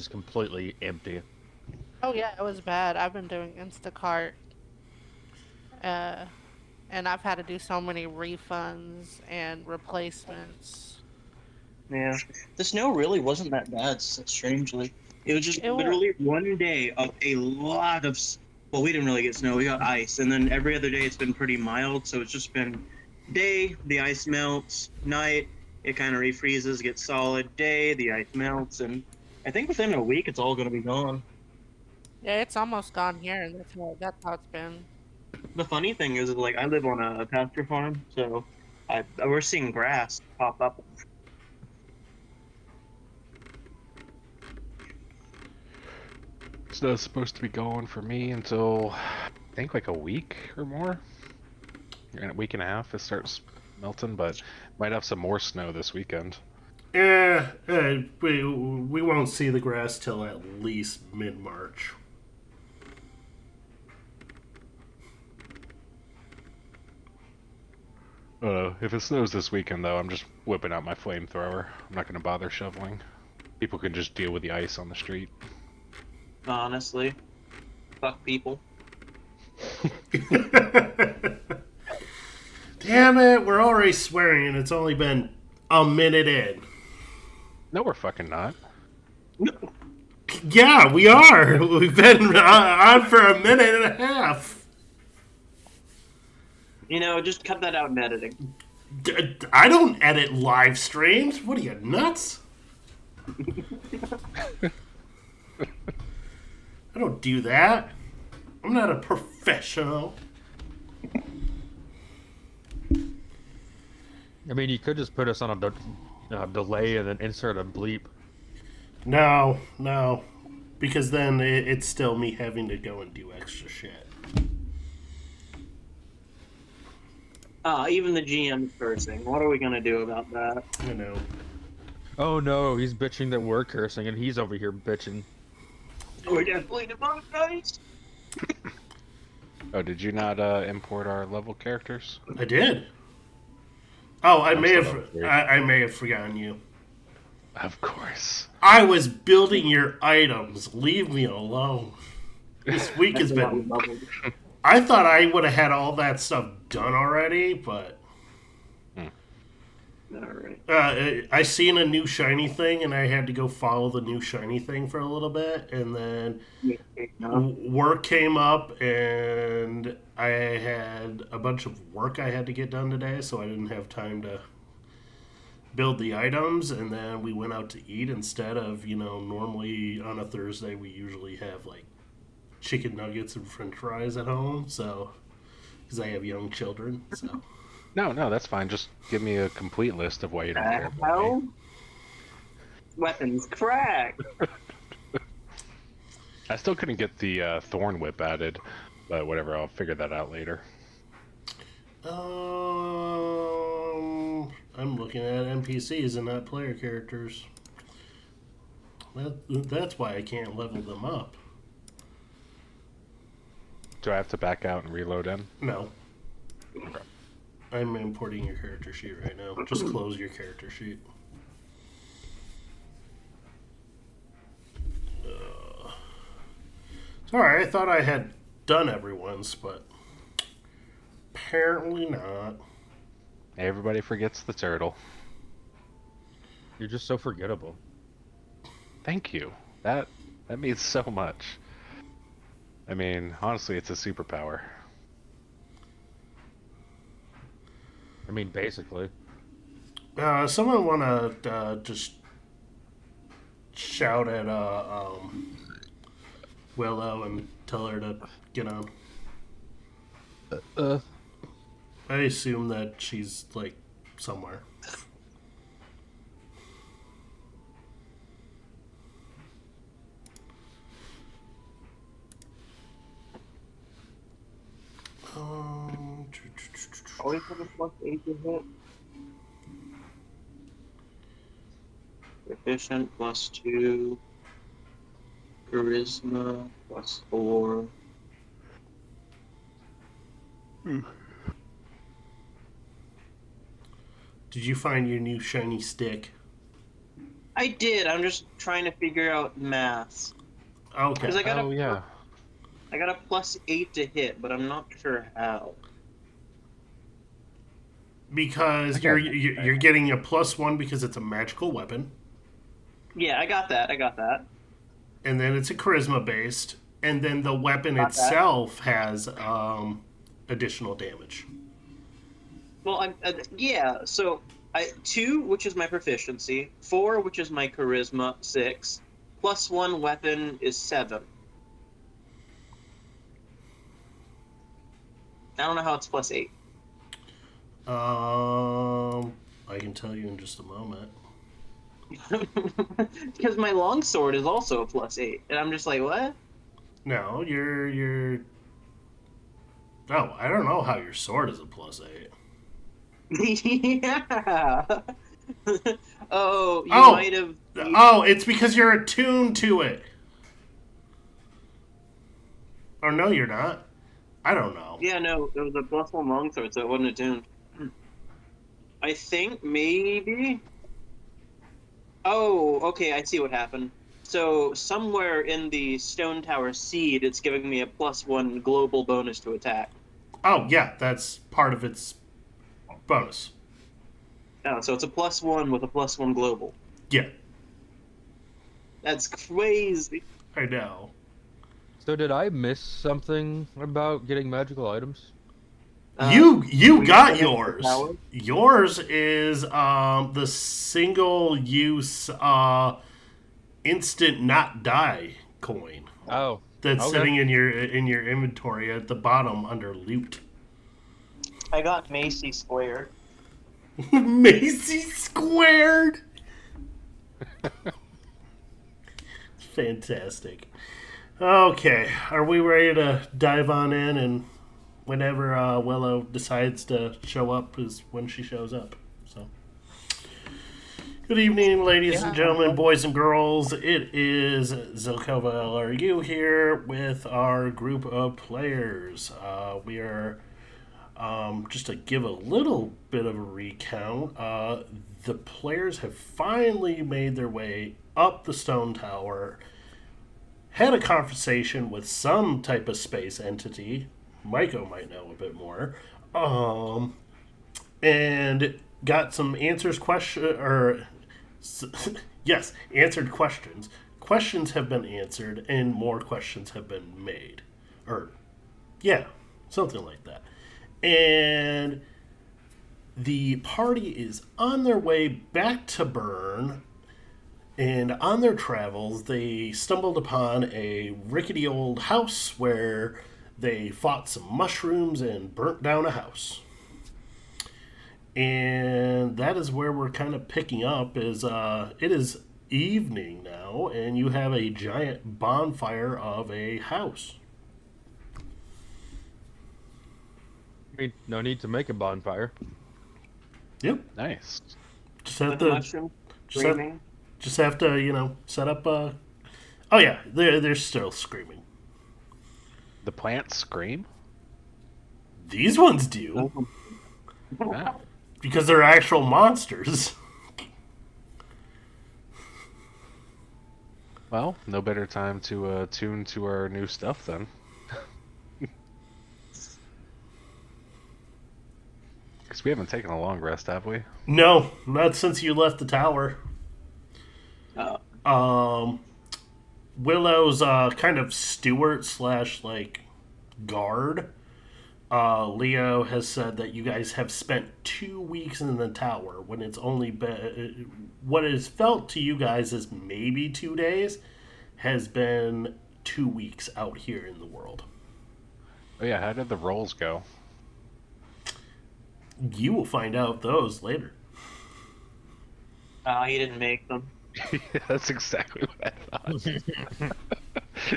is completely empty. Oh yeah, it was bad. I've been doing Instacart, uh, and I've had to do so many refunds and replacements. Yeah. The snow really wasn't that bad, strangely. It was just It was. literally one day of a lot of. Well, we didn't really get snow. We got ice, and then every other day it's been pretty mild. So it's just been day, the ice melts. Night, it kind of refreezes, gets solid. Day, the ice melts, and I think within a week it's all gonna be gone. Yeah, it's almost gone here, and that's how it's been. The funny thing is, like, I live on a pasture farm, so we're seeing grass pop up. Snow's supposed to be going for me until I think like a week or more. In a week and a half, it starts melting, but might have some more snow this weekend. We won't see the grass till at least mid March. If it snows this weekend, though, I'm just whipping out my flamethrower. I'm not going to bother shoveling. People can just deal with the ice on the street. Honestly, fuck people. Damn it, we're already swearing and it's only been a minute in. No, we're fucking not. Yeah, we are. We've been on for a minute and a half. Just cut that out in editing. I don't edit live streams. What are you, nuts? I don't do that. I'm not a professional. I mean, you could just put us on a delay and then insert a bleep. No. Because then it's still me having to go and do extra shit. Even the GM's cursing. What are we gonna do about that? You know. Oh no, he's bitching that we're cursing, and he's over here bitching. We're definitely demonetized. Oh, did you not import our level characters? I did. Oh, I I'm may so have. weird. I may have forgotten you. Of course. I was building your items. Leave me alone. This week has been. I thought I would have had all that stuff done already, but Alright. I seen a new shiny thing, and I had to go follow the new shiny thing for a little bit, and then work came up, and I had a bunch of work I had to get done today, so I didn't have time to build the items, and then we went out to eat instead of, normally on a Thursday we usually have like chicken nuggets and french fries at home, so because I have young children, so. No, that's fine. Just give me a complete list of why you don't care about Hell? me. Weapons crack. I still couldn't get the thorn whip added, but whatever. I'll figure that out later. I'm looking at NPCs and not player characters. That's why I can't level them up. Do I have to back out and reload in? No. Okay. I'm importing your character sheet right now. Just close your character sheet. Sorry, I thought I had done everyone's, but apparently not. Everybody forgets the turtle. You're just so forgettable. Thank you. That means so much. I mean, honestly, it's a superpower. I mean, basically. Someone want to just shout at Willow and tell her to get on. I assume that she's like somewhere. Always have a +8 to hit. Efficient +2. Charisma +4. Did you find your new shiny stick? I did. I'm just trying to figure out maths. Okay. Because I got Oh yeah. I got a +8 to hit, but I'm not sure how. Because I got you're getting a +1 because it's a magical weapon, Yeah, I got that. I got that. and then it's a charisma based, and then the weapon Got that. itself has additional damage. Well, yeah. So 2, which is my proficiency. 4, which is my charisma. 6 +1 weapon is 7. I don't know how it's +8. I can tell you in just a moment. Because my longsword is also a +8, and I'm just like, what? No, you're. Oh, I don't know how your sword is a +8. Yeah. Oh, you Oh! might have. Oh, it's because you're attuned to it. Or no, you're not. I don't know. Yeah, no, it was a +1 longsword, so it wasn't attuned. I think maybe. Oh, okay, I see what happened. So somewhere in the Stone Tower seed, it's giving me a +1 global bonus to attack. Oh, yeah, that's part of its bonus. Oh, so it's a +1 with a +1 global. Yeah, That's crazy. I know. So did I miss something about getting magical items? You we got finished the yours. tower? Yours is the single use instant not die coin Oh, that's okay. sitting in your inventory at the bottom under loot. I got Macy squared. Macy squared. Fantastic. Okay, are we ready to dive on in? And whenever Willow decides to show up is when she shows up. So, good evening, ladies and gentlemen, boys and girls. It is Zelkova LRU here with our group of players. We are just to give a little bit of a recount. The players have finally made their way up the stone tower, had a conversation with some type of space entity. Maiko might know a bit more. And got some answers yes, answered questions. Questions have been answered and more questions have been made. Or yeah, something like that. And the party is on their way back to Bern. And on their travels, they stumbled upon a rickety old house where they fought some mushrooms and burnt down a house. And that is where we're kind of picking up. It is evening now, and you have a giant bonfire of a house. I mean, no need to make a bonfire. Yep. Nice. Just have With the to. mushroom Just have, screaming. just have to, set up. Oh yeah, they're still screaming. The plants scream? These ones do Wow. because they're actual monsters. Well, no better time to tune to our new stuff then. Because we haven't taken a long rest, have we? No, not since you left the tower. Willow's kind of steward / like guard. Leo has said that you guys have spent 2 weeks in the tower when it's only been what is felt to you guys as maybe 2 days has been 2 weeks out here in the world. Oh yeah, how did the rolls go? You will find out those later. He didn't make them. That's exactly what I thought.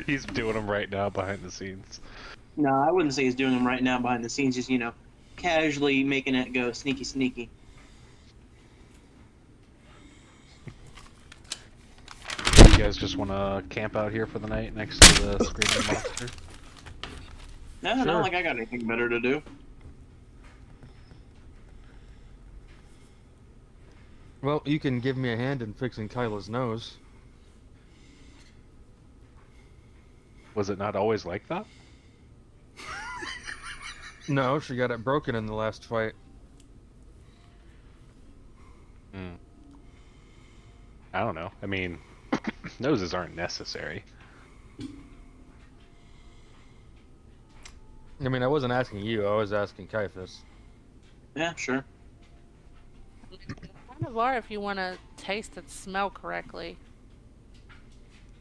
He's doing them right now behind the scenes. No, I wouldn't say he's doing them right now behind the scenes. Just casually making it go sneaky, sneaky. You guys just want to camp out here for the night next to the screaming monster? No, Sure. not like I got anything better to do. Well, you can give me a hand in fixing Kyla's nose. Was it not always like that? No, she got it broken in the last fight. Hmm. I don't know. I mean, noses aren't necessary. I mean, I wasn't asking you, I was asking Caiaphas. Yeah, sure. Kind of are if you want to taste and smell correctly,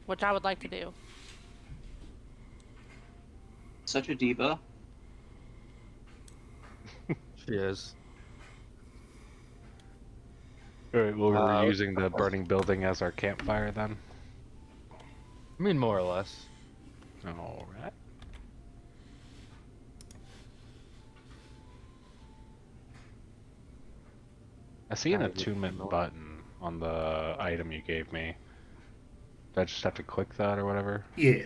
which I would like to do. Such a diva. She is. Alright, well, we're Uh, using the burning building as our campfire then? I mean, more or less. Alright. I see an attunement button on the item you gave me. Do I just have to click that or whatever? Yeah.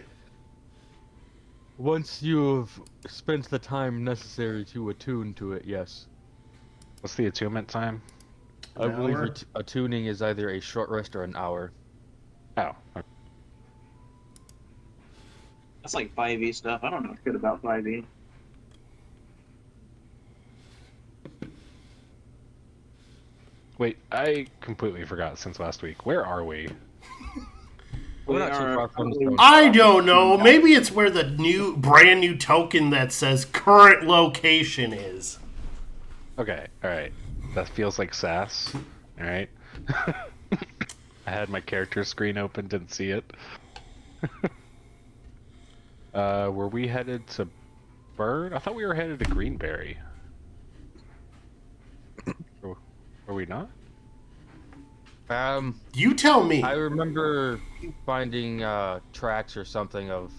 Once you've spent the time necessary to attune to it, yes. What's the attunement time? I believe hour? attuning is either a short rest or an hour. Oh, okay. That's like 5e stuff. I don't know shit about 5e. Wait, I completely forgot since last week. Where are we? We're not too far from the stone. I don't know. Maybe it's where the brand new token that says current location is. Okay, alright. That feels like sass. Alright. I had my character screen open, didn't see it. Were we headed to Bern? I thought we were headed to Greenberry. Were we not? You tell me. I remember finding tracks or something of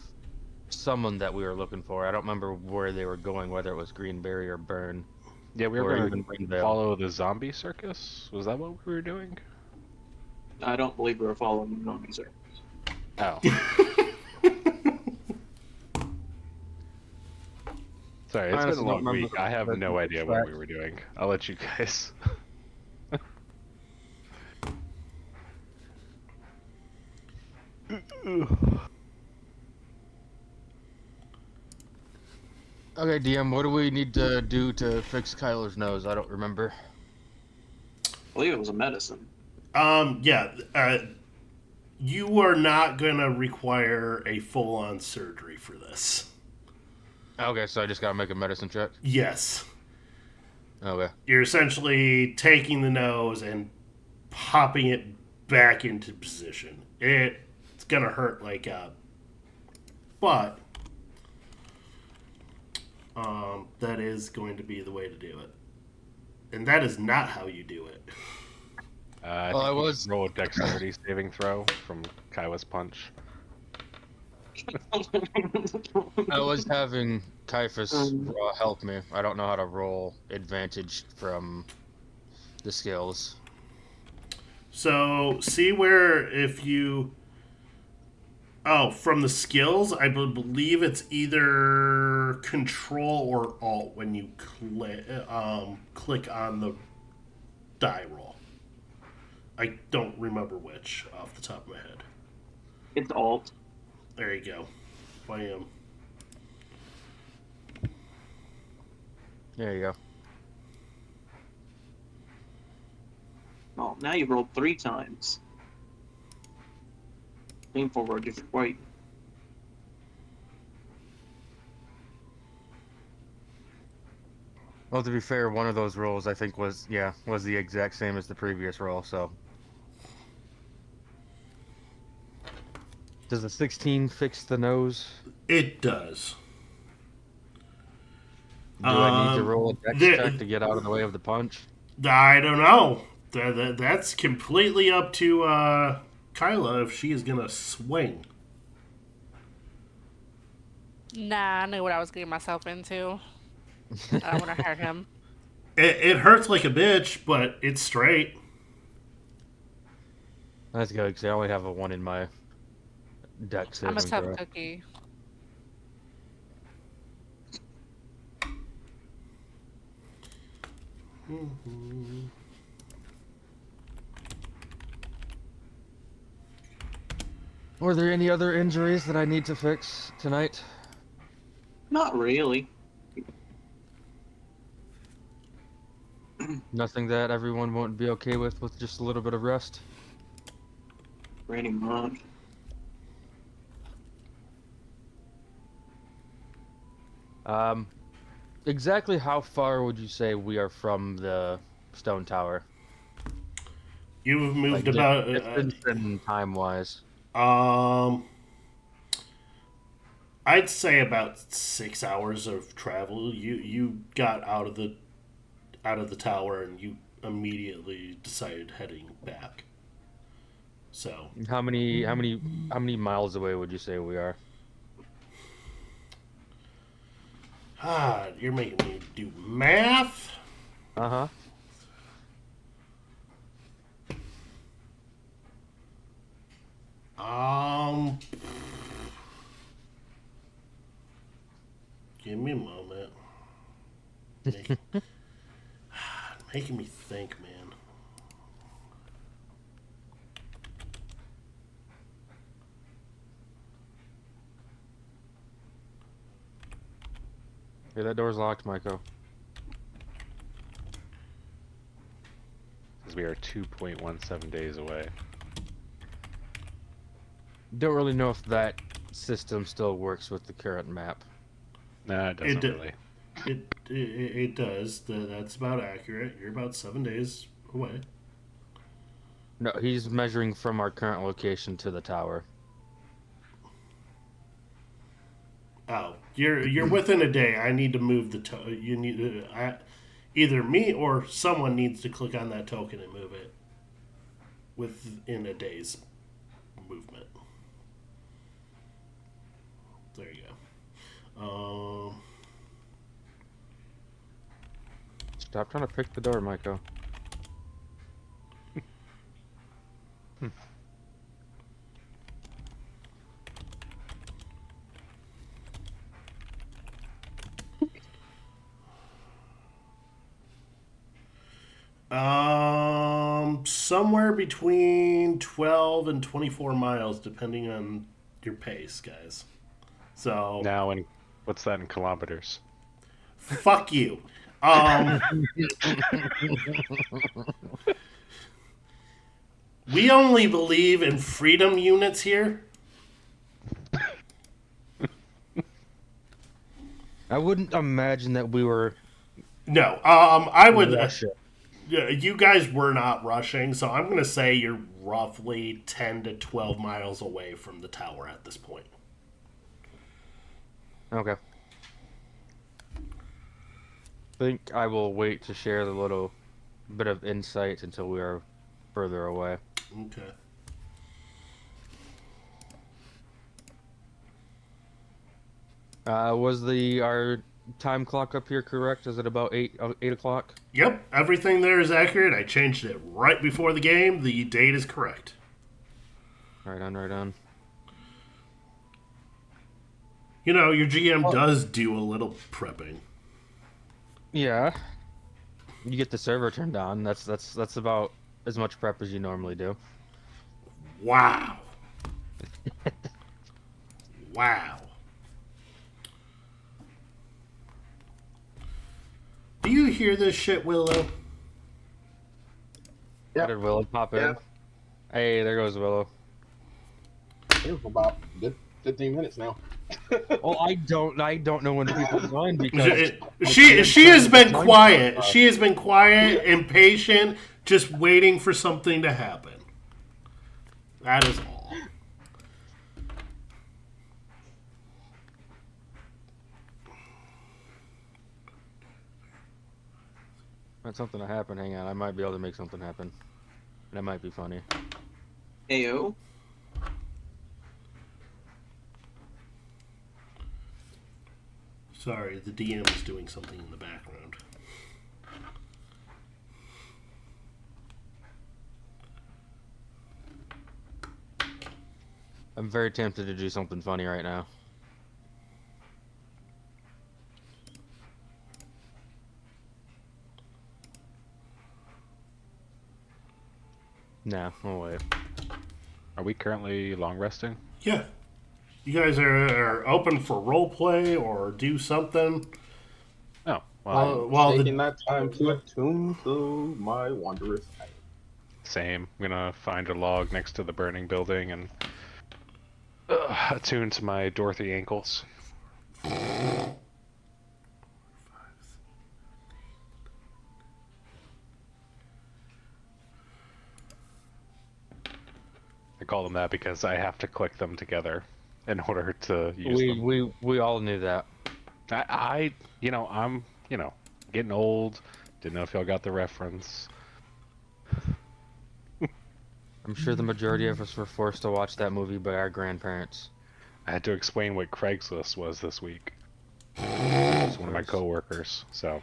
someone that we were looking for. I don't remember where they were going, whether it was Greenberry or Bern. Yeah, we Or were even going to Greenvale. follow the zombie circus. Was that what we were doing? I don't believe we were following the zombies. Oh. Sorry, it's been Honestly, a don't long remember week. I have the no idea what we track. were doing. I'll let you guys. Okay, DM, what do we need to do to fix Kyler's nose? I don't remember. I believe it was a medicine. Yeah. You are not gonna require a full-on surgery for this. Okay, so I just gotta make a medicine check. Yes. Okay. You're essentially taking the nose and popping it back into position. It's gonna hurt like but that is going to be the way to do it. And that is not how you do it. I Well, think I we was- should roll a dexterity saving throw from Kaiwa's punch. I was having Caiaphas help me. I don't know how to roll advantage from the skills. So see where if you from the skills, I believe it's either Control or Alt when you click on the die roll. I don't remember which off the top of my head. It's alt. There you go. Bam. There you go. Oh, now you rolled 3 times. Lean forward, just wait. Well, to be fair, one of those rolls I think was the exact same as the previous roll. So, does the 16 fix the nose? It does. Do I need to roll a dex there- check to get out of the way of the punch? I don't know. That's completely up to Kyla if she is gonna swing. Nah, I knew what I was getting myself into. I don't want to hurt him. It hurts like a bitch, but it's straight. That's good because I only have a 1 in my dex. I'm a saving tough throw. cookie. Were there any other injuries that I need to fix tonight? Not really. Nothing that everyone won't be okay with just a little bit of rest? Pretty much. Exactly how far would you say we are from the stone tower? You've moved Like about. distance and time-wise. I'd say about 6 hours of travel. You got out of the tower and you immediately decided heading back. So How many miles away would you say we are? you're making me do math. Uh-huh. Give me a moment. Making me think, man. Hey, that door's locked, Michael. Because we are 2.17 days away. Don't really know if that system still works with the current map. Nah, it doesn't really. It does. That's about accurate. You're about 7 days away. No, he's measuring from our current location to the tower. Oh, you're within a day. I need to move the you need either me or someone needs to click on that token and move it within a day's movement. There you go. Stop trying to pick the door, Michael. Somewhere between 12 and 24 miles, depending on your pace, guys. So Now, and what's that in kilometers? fuck you. We only believe in freedom units here. I wouldn't imagine that we were No, I would. Russia. You guys were not rushing, so I'm going to say you're roughly 10 to 12 miles away from the tower at this point. Okay. Think I will wait to share the little bit of insight until we are further away. Okay. Was our time clock up here correct? Is it about 8 o'clock? Yep, everything there is accurate. I changed it right before the game. The date is correct. Right on. You know, your GM does do a little prepping. Yeah. You get the server turned on. That's about as much prep as you normally do. Wow. Wow. Do you hear this shit, Willow? How did Willow pop in? Yeah. Hey, there goes Willow. Here for about good 15 minutes now. Well, I don't know when people join because She has been quiet. She has been quiet and patient, just waiting for something to happen. That is all. want something to happen. Hang on, I might be able to make something happen. That might be funny. Ayo. Sorry, the DM is doing something in the background. I'm very tempted to do something funny right now. Nah, I'll wait. Are we currently long resting? Yeah. You guys are open for role play or do something? Oh, well, While Taking the that time to attune to my wondrous item. same. I'm gonna find a log next to the burning building and attune to my Dorothy ankles. I call them that because I have to click them together in order to use them. We all knew that. I'm getting old. Didn't know if y'all got the reference. I'm sure the majority of us were forced to watch that movie by our grandparents. I had to explain what Craigslist was this week. It's one of my coworkers, so.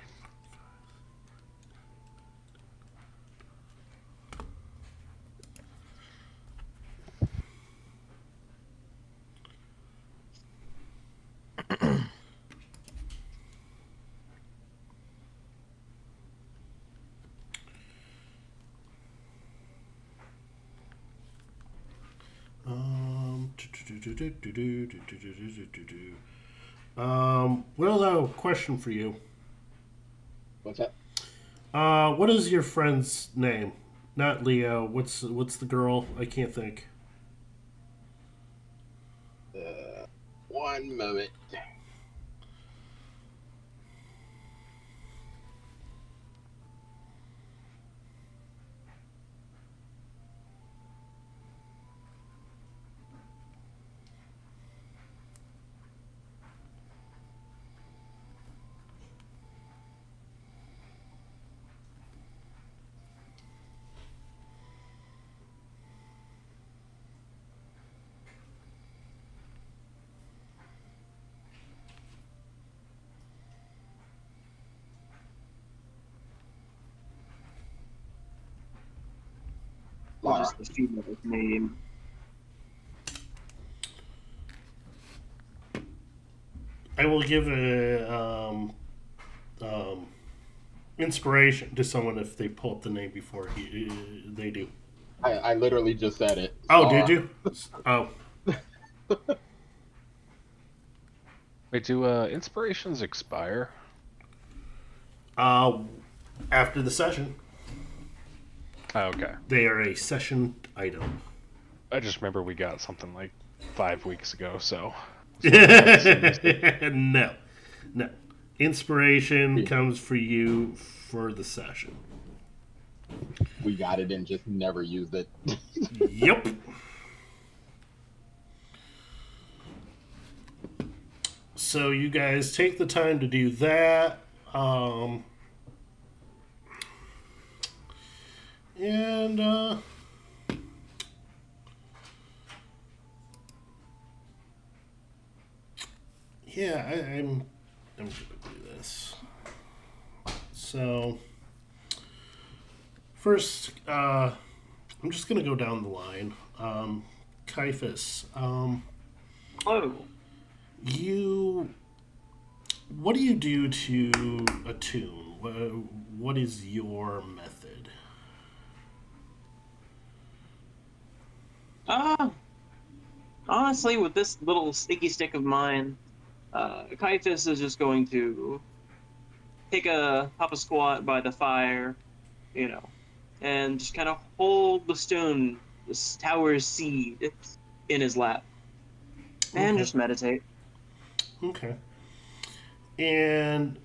Well, a question for you. What's that? What is your friend's name? Not Leo. What's the girl? I can't think. One moment. Or just the female's name. I will give a inspiration to someone if they pull up the name before they do. I literally just said it. Oh, did you? Oh, Wait, do inspirations expire? after the session, Oh, okay. they are a session item. I just remember we got something like 5 weeks ago, so. No. Inspiration comes for you for the session. We got it and just never used it. Yep. So you guys take the time to do that. And yeah, I'm gonna do this. So first, I'm just gonna go down the line. Caiaphas, Oh, what do you do to attune? What is your method? honestly, with this little sticky stick of mine, Caiaphas is just going to pop a squat by the fire, and just kind of hold the stone, this tower's seed, in his lap, and Okay. just meditate. Okay. And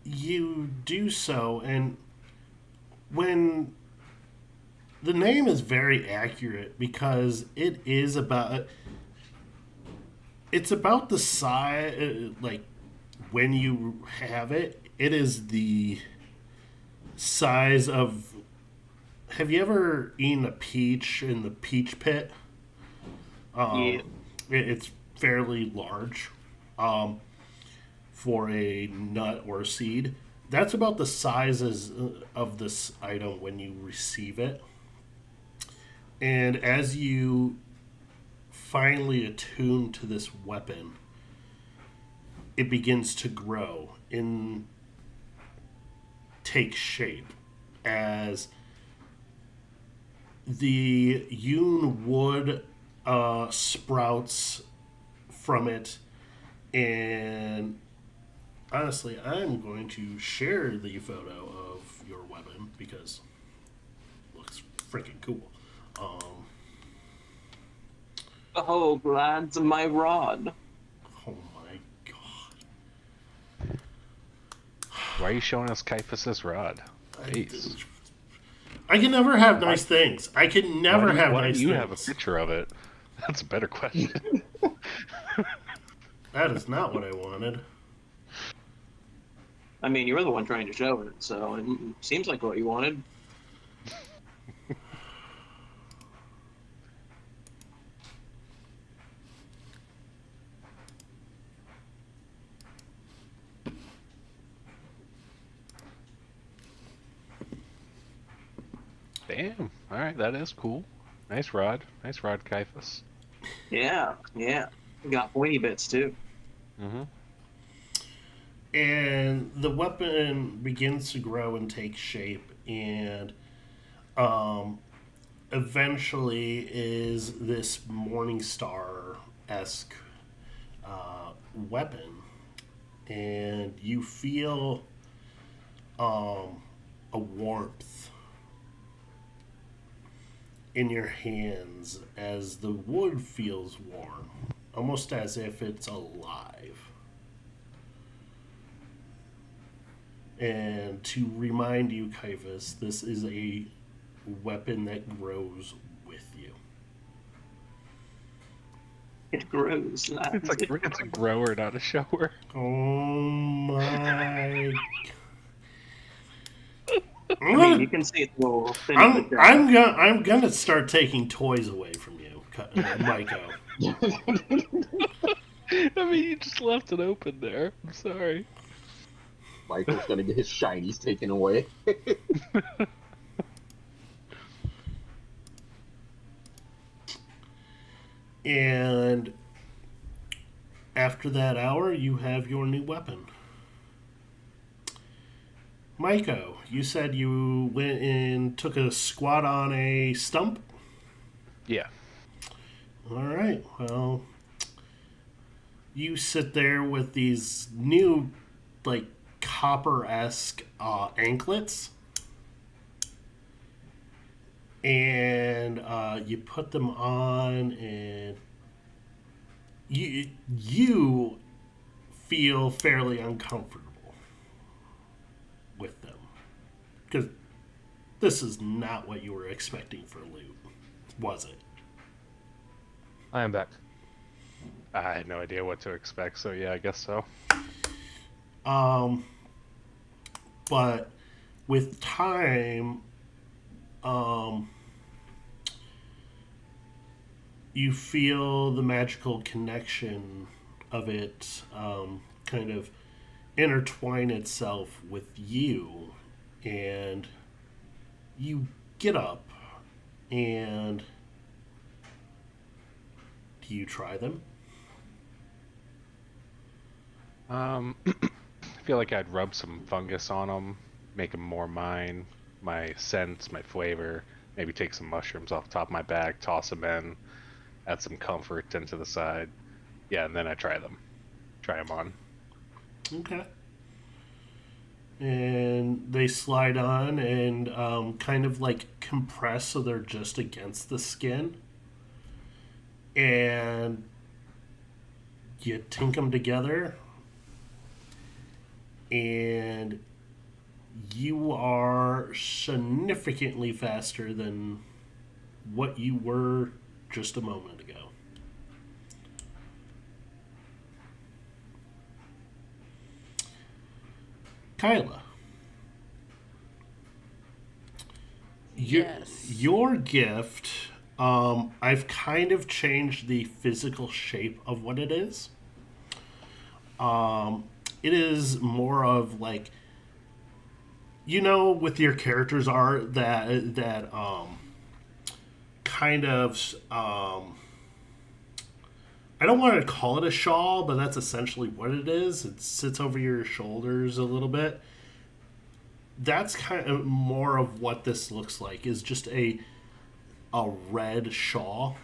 you do so, and when the name is very accurate because it's about the size, like when you have it, it is the size of. Have you ever eaten a peach in the peach pit? Yeah. It's fairly large for a nut or a seed. That's about the sizes of this item when you receive it. And as you finally attune to this weapon, it begins to grow and take shape as the hewn wood sprouts from it, and honestly, I'm going to share the photo of your weapon because it looks freaking cool. Oh, lads, my rod. Oh my god! Why are you showing us Caiaphas's rod? Jeez. I can never have nice things. I can never have Why nice do you things. have a picture of it? That's a better question. That is not what I wanted. I mean, you were the one trying to show it, so it seems like what you wanted. Damn. All right, that is cool. Nice rod, Caiaphas. Yeah. We got pointy bits, too. Mm-hmm. And the weapon begins to grow and take shape, and eventually is this Morning Star-esque weapon. And you feel a warmth in your hands as the wood feels warm, almost as if it's alive. And to remind you, Caiaphas, this is a weapon that grows with you. It grows. It's a grower, not a shower. Oh my! I mean, you can see it's a little thin. I'm gonna start taking toys away from you, Maiko. I mean, you just left it open there. I'm sorry. Michael's gonna get his shinies taken away. And after that hour, you have your new weapon. Maiko, you said you went and took a squat on a stump? Yeah. Alright, well, you sit there with these new, like, copper-esque anklets. And you put them on, and you feel fairly uncomfortable with them, because this is not what you were expecting for loot, was it? I am back. I had no idea what to expect, so yeah, I guess so. But with time, you feel the magical connection of it kind of intertwine itself with you, and you get up, and do you try them? I feel like I'd rub some fungus on them, make them more mine, my scent, my flavor, maybe take some mushrooms off the top of my bag, toss them in, add some comfort into the side. Yeah, and then I try them on. Okay. And they slide on and kind of like compress so they're just against the skin. And you tink them together. And you are significantly faster than what you were just a moment ago. Kyla. Yes. Your gift, I've kind of changed the physical shape of what it is. It is more of like, you know, with your character's art that kind of I don't want to call it a shawl, but that's essentially what it is. It sits over your shoulders a little bit. That's kind of more of what this looks like, is just a a red shawl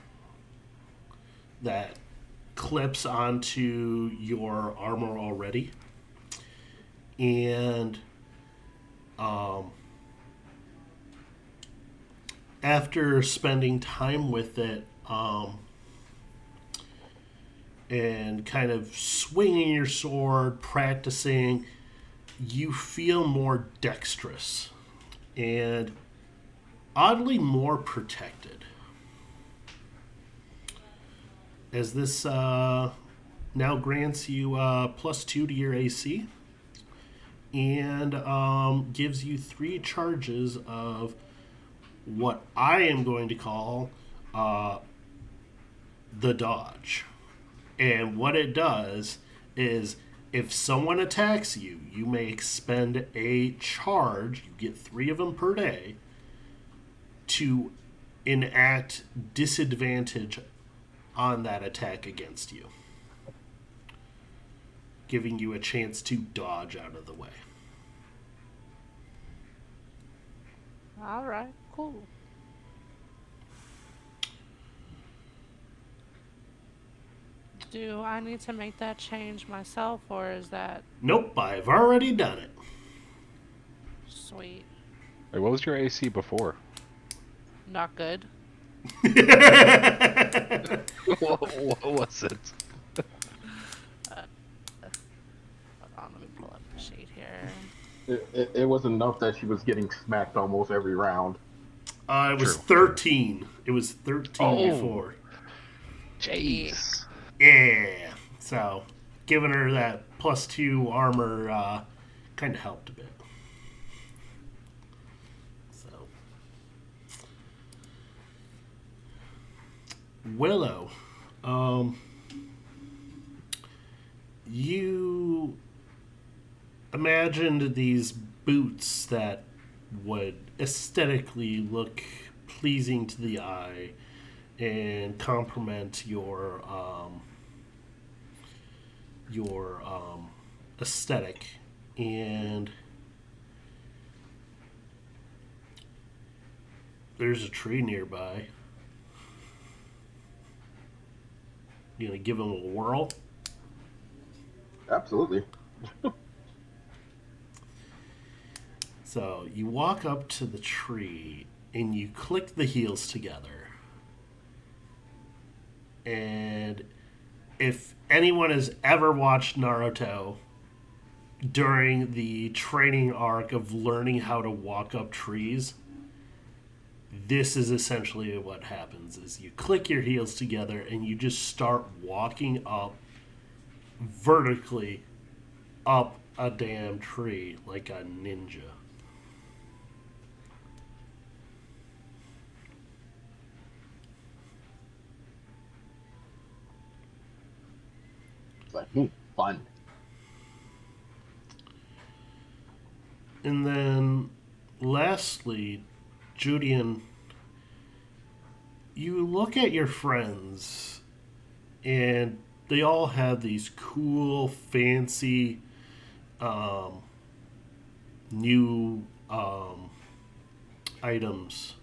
that clips onto your armor already. And after spending time with it and kind of swinging your sword, practicing, you feel more dexterous and oddly more protected. As this now grants you +2 to your AC and gives you 3 charges of what I am going to call the dodge. And what it does is if someone attacks you, you may expend a charge, you get 3 of them per day, to enact disadvantage on that attack against you, giving you a chance to dodge out of the way. All right, cool. Do I need to make that change myself, or is that Nope, I've already done it. sweet? Wait, what was your AC before? Not good. What was it? Hold on, let me pull up the sheet here. It was enough that she was getting smacked almost every round. It was True. 13. It was 13 before. Jeez. Yeah. So, giving her that +2 armor kind of helped a bit. So, Willow, you imagined these boots that would aesthetically look pleasing to the eye and complement your aesthetic. And there's a tree nearby. You gonna give him a whirl? Absolutely. So you walk up to the tree and you click the heels together. And if anyone has ever watched Naruto during the training arc of learning how to walk up trees, this is essentially what happens is you click your heels together and you just start walking up vertically up a damn tree like a ninja. It's like, fun. And then lastly, Julian, you look at your friends and they all have these cool, fancy, new items.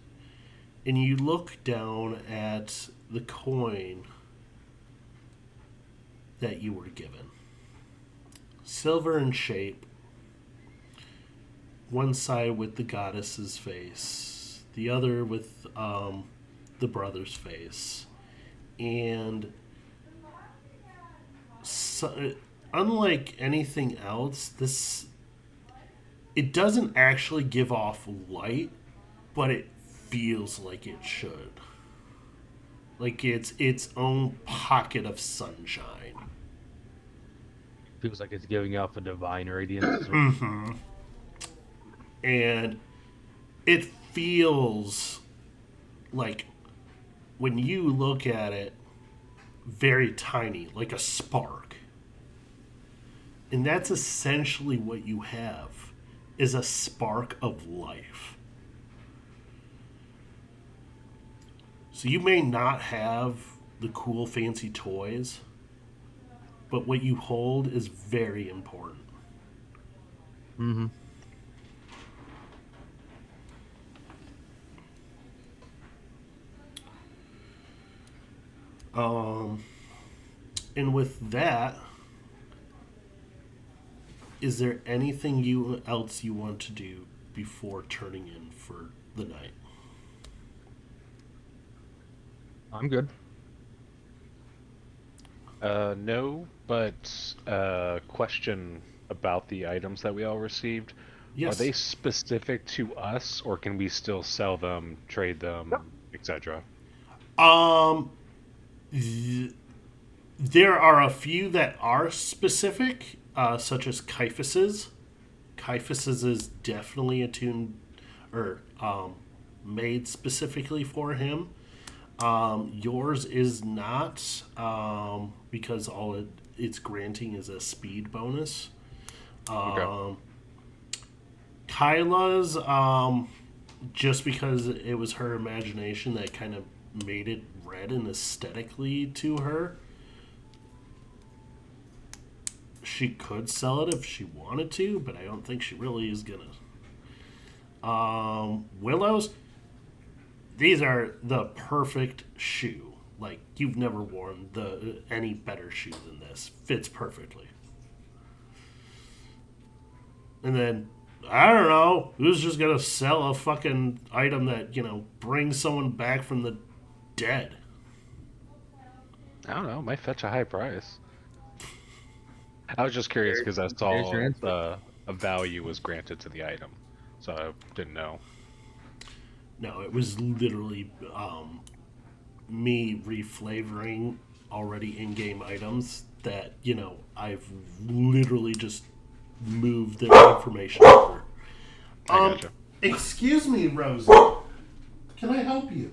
And you look down at the coin that you were given. Silver in shape, one side with the goddess's face, the other with the brother's face. And so, unlike anything else, it doesn't actually give off light, but it feels like it should. Like it's its own pocket of sunshine. Feels like it's giving off a divine radiance. Mm-hmm. And it feels like, when you look at it, very tiny, like a spark. And that's essentially what you have, is a spark of life. So you may not have the cool fancy toys, but what you hold is very important. Mm-hmm. And with that, is there anything else you want to do before turning in for the night? I'm good. No, but question about the items that we all received. Are Yes. they specific to us, or can we still sell them, trade them, etc.? Um, there are a few that are specific, such as Caiaphas's. Caiaphas's is definitely attuned or made specifically for him. Yours is not, because all it's granting is a speed bonus. Okay. Kyla's, just because it was her imagination that kind of made it red and aesthetically to her. She could sell it if she wanted to, but I don't think she really is gonna. Willow's, these are the perfect shoe. Like, you've never worn any better shoe than this. Fits perfectly. And then, I don't know, who's just gonna sell a fucking item that, brings someone back from the dead? I don't know. Might fetch a high price. I was just curious because I There's saw your answer. a value was granted to the item, so I didn't know. No, it was literally me reflavoring already in-game items that, I've literally just moved their information over. I gotcha. Excuse me, Rosie. Can I help you?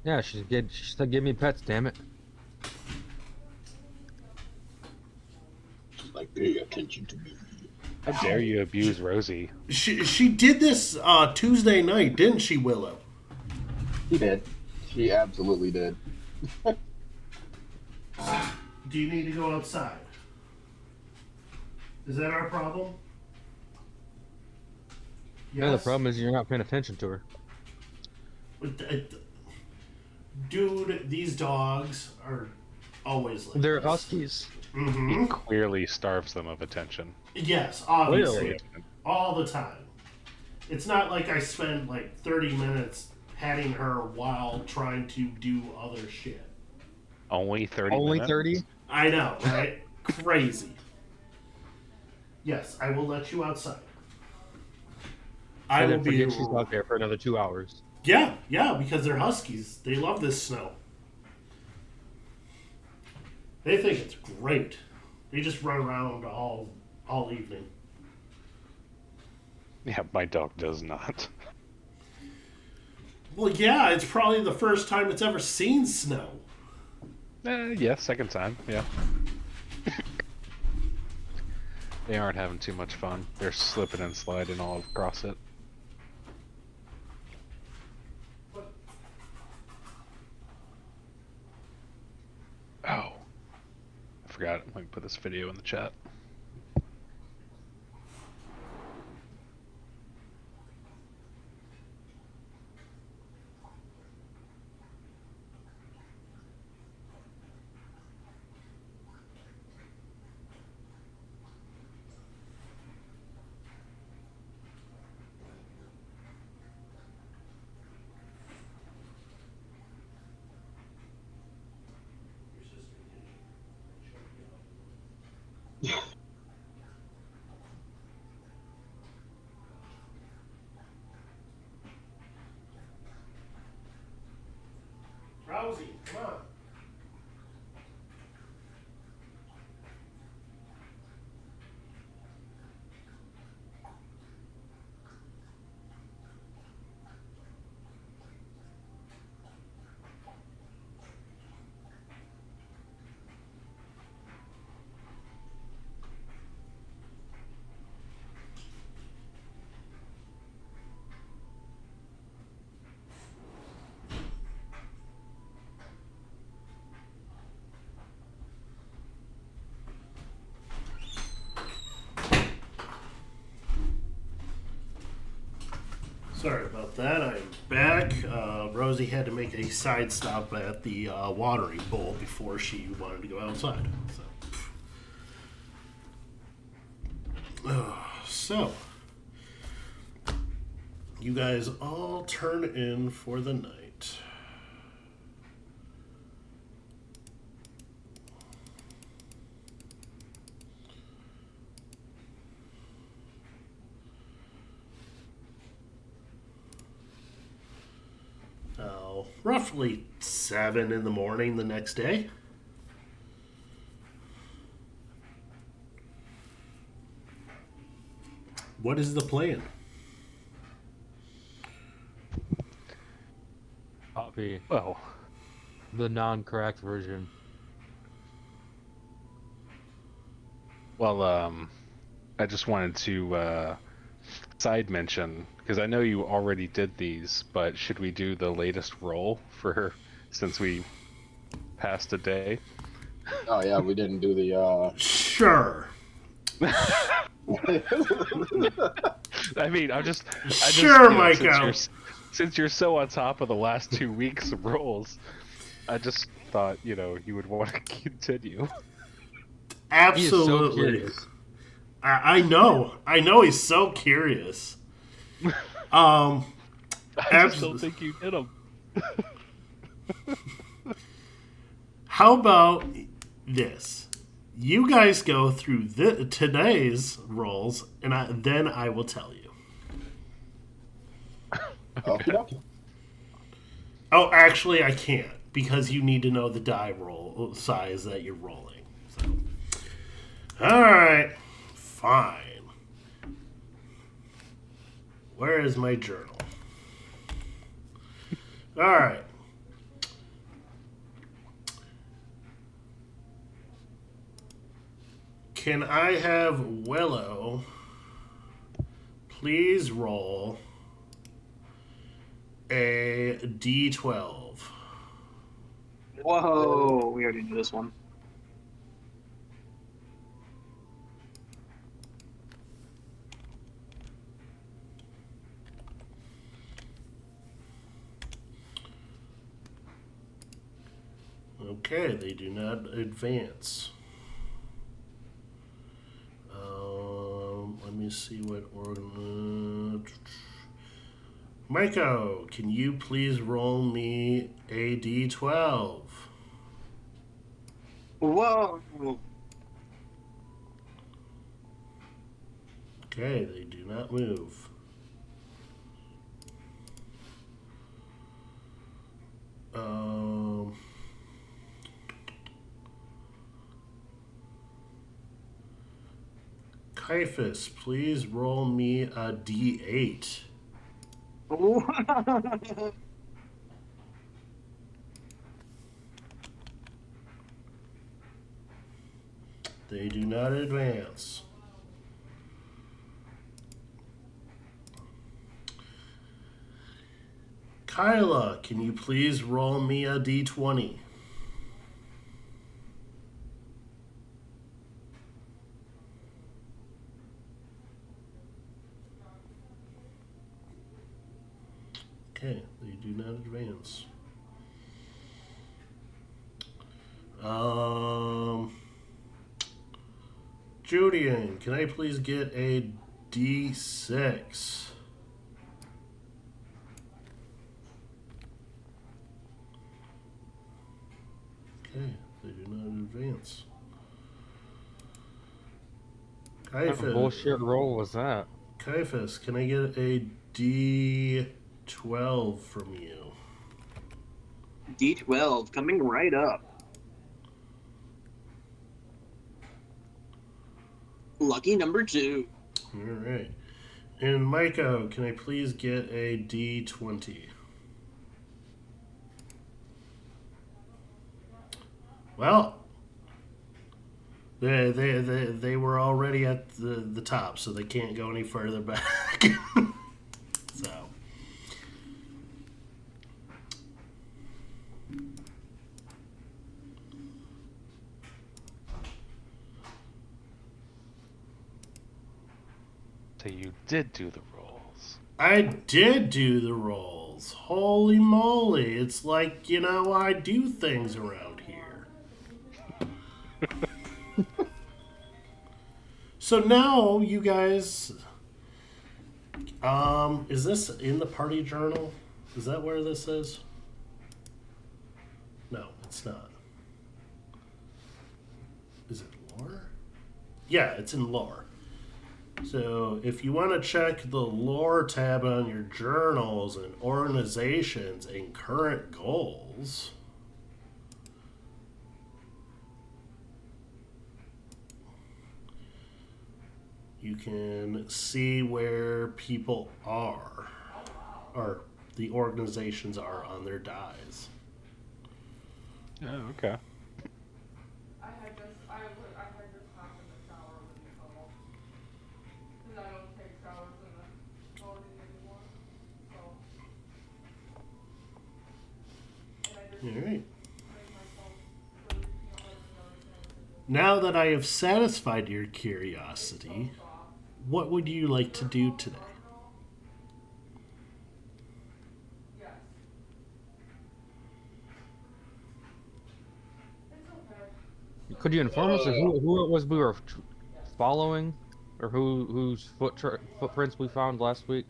Yeah, she said give me pets, damn it. Just like pay attention to me. How dare you abuse Rosie? She did this Tuesday night, didn't she, Willow? She did. She absolutely did. Do you need to go outside? Is that our problem? Yeah, the problem is you're not paying attention to her. Dude, these dogs are always like They're this. huskies. Mm-hmm. He clearly starves them of attention. Yes, obviously. Clearly. All the time. It's not like I spend like 30 minutes petting her while trying to do other shit. Only 30 Only minutes? 30? I know, right? Crazy. Yes, I will let you outside. I And will then be. forget she's out there for another 2 hours. Yeah, because they're huskies. They love this snow. They think it's great. They just run around all evening. Yeah, my dog does not. Well, yeah, it's probably the first time it's ever seen snow. Yeah, second time, yeah. They aren't having too much fun. They're slipping and sliding all across it. Oh. I forgot. Let me put this video in the chat. Rousey, come on. Sorry about that, I'm back. Rosie had to make a side stop at the watering bowl before she wanted to go outside. So, you guys all turn in for the night. Roughly 7 in the morning the next day. What is the plan? Copy Well, the non-cracked version. I just wanted to side mention, because I know you already did these, but should we do the latest roll for since we passed a day? Oh yeah, we didn't do the. Sure. I mean, I just Sure, you know, Micah. since you're so on top of the last 2 weeks of rolls, I just thought you would want to continue. He is so Absolutely. curious. I know he's so curious. I just don't think you did them. How about this? You guys go through today's rolls, and then I will tell you. Okay. Oh, actually, I can't because you need to know the die roll size that you're rolling. So. All right, fine. Where is my journal? All right. Can I have Willow please roll a d12? Whoa, we already did this one. Okay, they do not advance. Let me see what organ. Maiko, can you please roll me a d12? Whoa. Okay, they do not move. Caiaphas, please roll me a d8. They do not advance. Kyla, can you please roll me a d20? Okay, they do not advance. Julian, can I please get a d6? Okay, they do not advance. What kind of bullshit roll was that? Caiaphas, can I get a d12 from you? D12 coming right up. Lucky number 2. All right. And Maiko, can I please get a d20? Well, they were already at the top, so they can't go any further back. So. So you did do the rolls. I did do the rolls. Holy moly. It's like, I do things around here. So now, you guys... is this in the party journal? Is that where this is? No, it's not. Is it lore? Yeah, it's in lore. So if you want to check the lore tab on your journals and organizations and current goals, you can see where people are, or the organizations are on their dies. Oh, okay. I had this happen in the shower when you called. Because I don't take showers in the morning anymore. So. And I just All right. make myself really, understand. Now that I have satisfied your curiosity, what would you like to do today? Yes. It's okay. Could you inform us of who it was we were following, or whose footprints we found last week,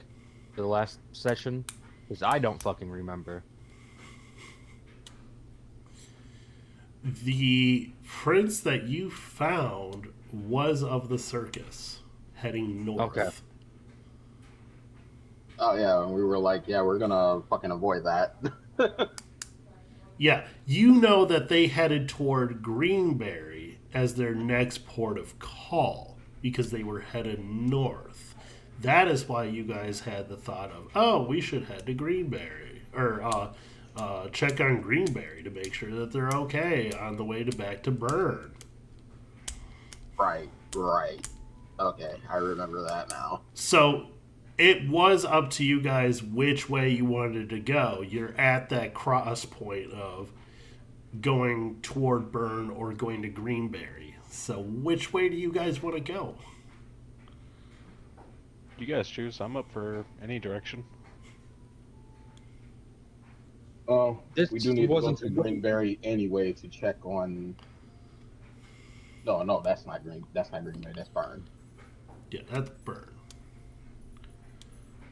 the last session? Because I don't fucking remember. The prince that you found was of the circus, heading north. Okay. Oh yeah, and we were like, yeah, we're gonna fucking avoid that. Yeah, you know that they headed toward Greenberry as their next port of call because they were headed north. That is why you guys had the thought of, oh, we should head to Greenberry, or check on Greenberry to make sure that they're okay on the way back to Bern. Right. Okay, I remember that now. So it was up to you guys which way you wanted to go. You're at that cross point of going toward Bern or going to Greenberry. So which way do you guys want to go? You guys choose. I'm up for any direction. This We do need to go wasn't to Greenberry anyway to check on. No, that's not Green. That's not Greenberry. That's Bern. Yeah, that's Bern.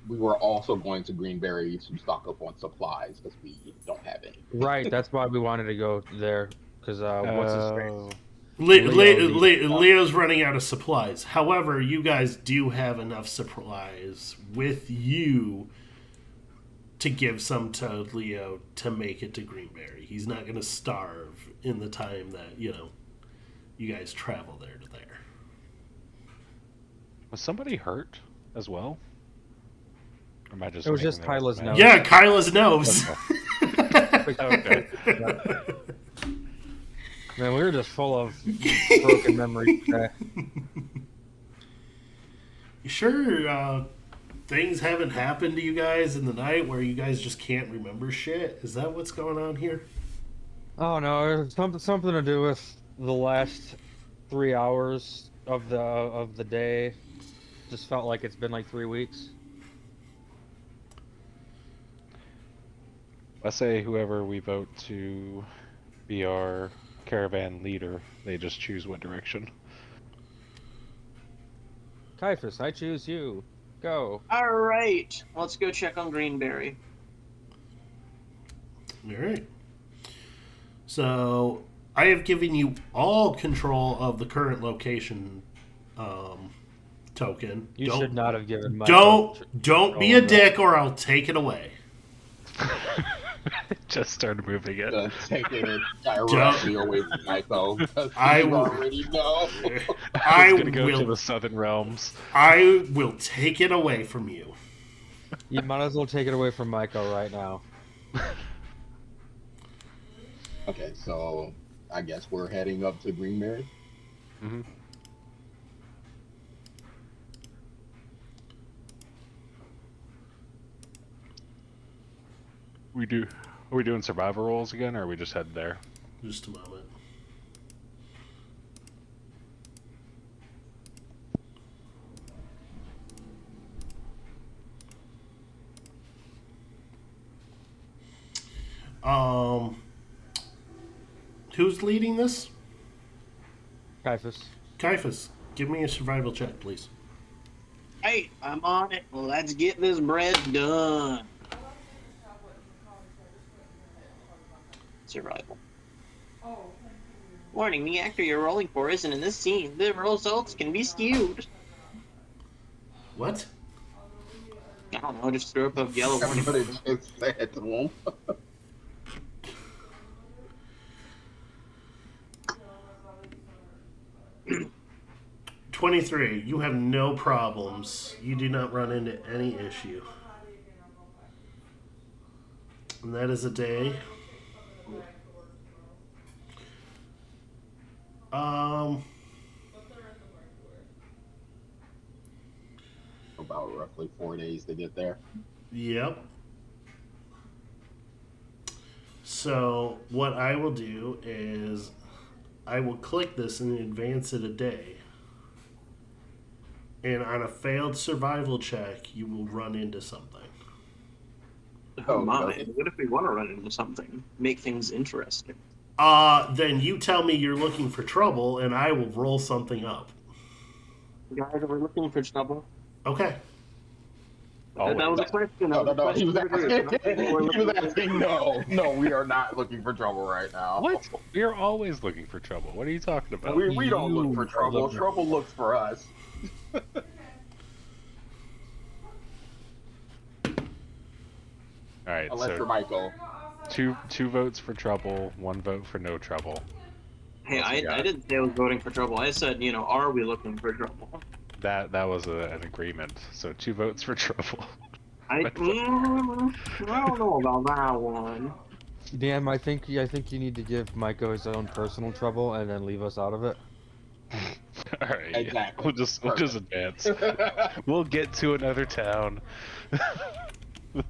We were also going to Greenberry to stock up on supplies because we don't have any. Right, that's why we wanted to go there. Because what's his face? Leo's running out of supplies. However, you guys do have enough supplies with you to give some to Leo to make it to Greenberry. He's not going to starve in the time that, you guys travel there to there. Was somebody hurt as well? Or am I just It was making just that Kyla's up? nose. Yeah, Kyla's nose. Okay. Man, we were just full of broken memories today. You sure things haven't happened to you guys in the night where you guys just can't remember shit? Is that what's going on here? Oh no, it was something to do with the last 3 hours of the day. Just felt like it's been like 3 weeks. I say whoever we vote to be our caravan leader, they just choose what direction. Caiaphas, I choose you. Go. All right, let's go check on Greenberry. All right. So I have given you all control of the current location token. You should not have given my Don't be a dick, or I'll take it away. Just started moving it. Taking it directly away from Michael. I You will- already know. I It's gonna go to will. the southern realms. I will take it away from you. You might as well take it away from Michael right now. Okay, so I guess we're heading up to Greenberry. Mm-hmm. Are we doing survival rolls again, or are we just heading there? Just a moment. Who's leading this? Caiaphas. Caiaphas, give me a survival check, please. Hey, I'm on it. Let's get this bread done. Survival. Warning, the actor you're rolling for isn't in this scene. The results can be skewed. What? I don't know, just throw up a yellow warning. But it just said to him. 23. You have no problems. You do not run into any issue. And that is a day. About roughly 4 days to get there. Yep. So what I will do is I will click this and advance it a day. And on a failed survival check, you will run into something. Oh my, what if we want to run into something? Make things interesting. Then you tell me you're looking for trouble and I will roll something up. Guys, are we looking for trouble? Okay. That was a question. No. He was asking, no, we are not looking for trouble right now. What? We're always looking for trouble. What are you talking about? We don't look for trouble. Trouble looks for us. All right, Unless so you're Michael. two votes for trouble, 1 vote for no trouble. Hey, I didn't say I was voting for trouble. I said, are we looking for trouble? That was an agreement. So 2 votes for trouble. I don't know about that one. Dan, I think you need to give Micah his own personal trouble and then leave us out of it. All right, Exactly. We'll just advance. We'll get to another town.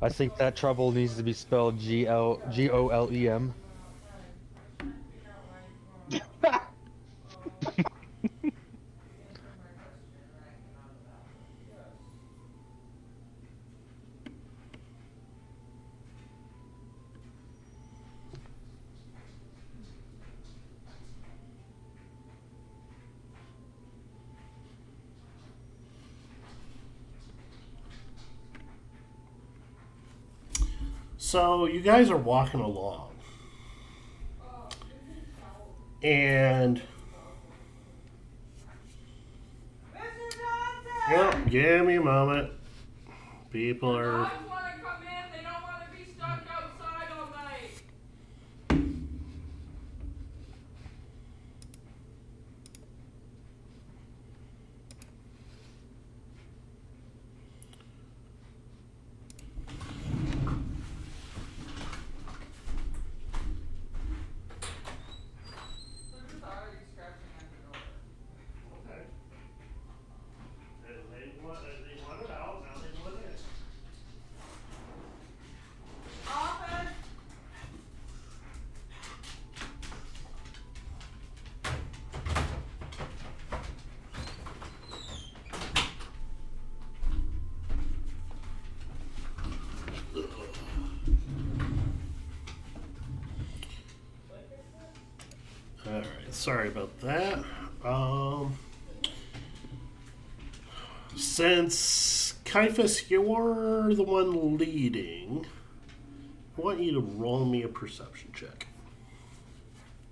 I think that trouble needs to be spelled Golem. So you guys are walking along. And yep, give me a moment. People are Dogs want to come in. They don't want to be stuck outside all night. They're just already scratching at the door. okay. They want it out, now they want it in. Office. Alright, sorry about that. Since Caiaphas, you're the one leading, I want you to roll me a perception check.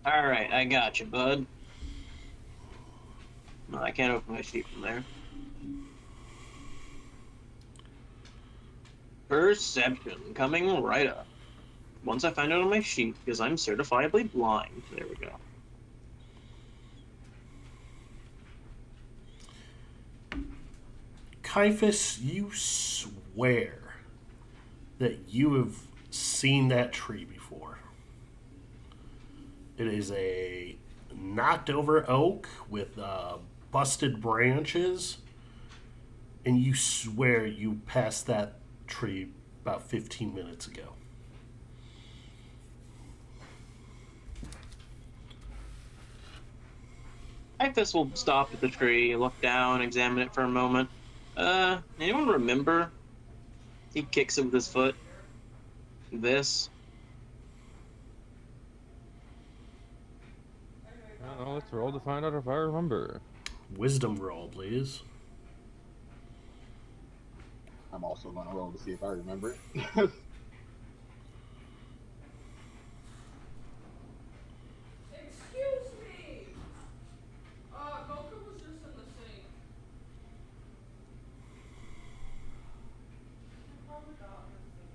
Alright, I got you, bud. No, I can't open my sheet from there. Perception, coming right up. Once I find it on my sheet, because I'm certifiably blind. There we go. Caiaphas, you swear that you have seen that tree before. It is a knocked over oak with busted branches, and you swear you passed that tree about 15 minutes ago. Caiaphas will stop at the tree, look down, examine it for a moment. Anyone remember? He kicks it with his foot. This. Well, let's roll to find out if I remember. Wisdom roll, please. I'm also gonna roll to see if I remember it. Excuse me. Mocha was just in the sink.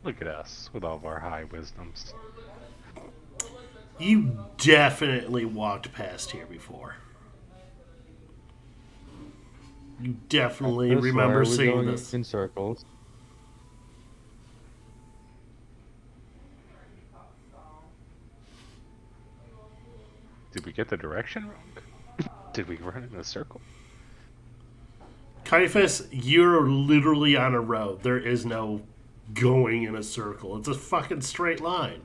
Look at us with all of our high wisdoms. You definitely walked past here before. You definitely That's why remember are we seeing going this. in circles. Did we get the direction wrong? Did we run in a circle? Caiaphas, you're literally on a road. There is no going in a circle. It's a fucking straight line.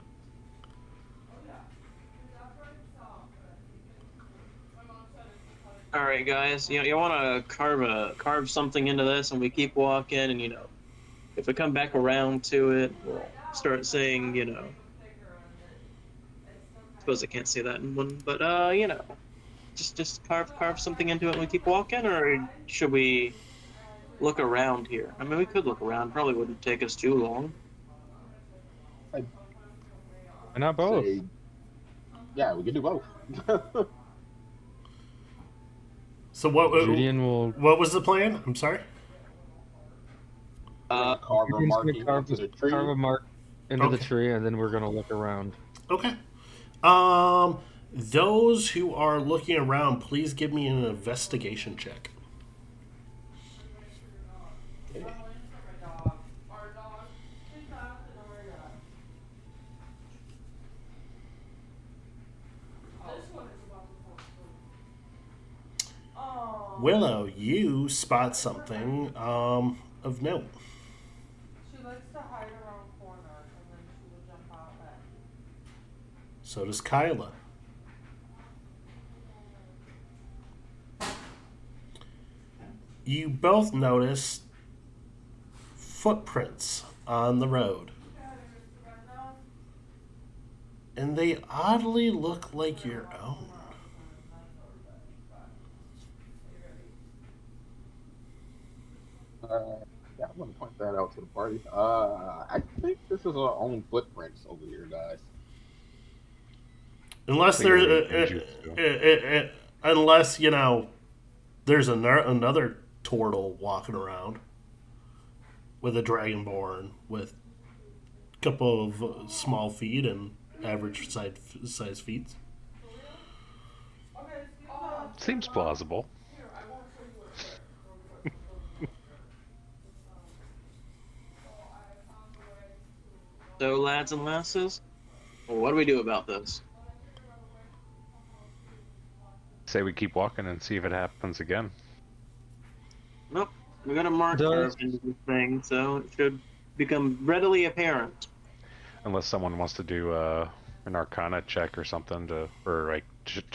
All right, guys. You want to carve something into this, and we keep walking, and if we come back around to it, we'll start saying, suppose I can't say that in one, but just carve something into it, and we keep walking, or should we look around here? I mean, we could look around. Probably wouldn't take us too long. Why not both? Say, yeah, we can do both. So what Julian was the plan? I'm sorry. Carve a Julian's mark gonna carve into the tree. a mark into the Okay. tree, and then we're gonna look around. Okay. Those who are looking around, please give me an investigation check. Okay. Willow, you spot something of note. She likes to hide around corners and then she will jump out back. So does Kyla. You both notice footprints on the road. And they oddly look like your own. Yeah, I'm gonna point that out to the party. I think this is our own footprints over here, guys. Unless Think of there's it unless there's another turtle walking around with a dragonborn with a couple of small feet and average size feet. Seems plausible. So, lads and lasses, what do we do about this? Say we keep walking and see if it happens again. Nope. We got a mark Does- carved into this thing, so it should become readily apparent. Unless someone wants to do an Arcana check or something to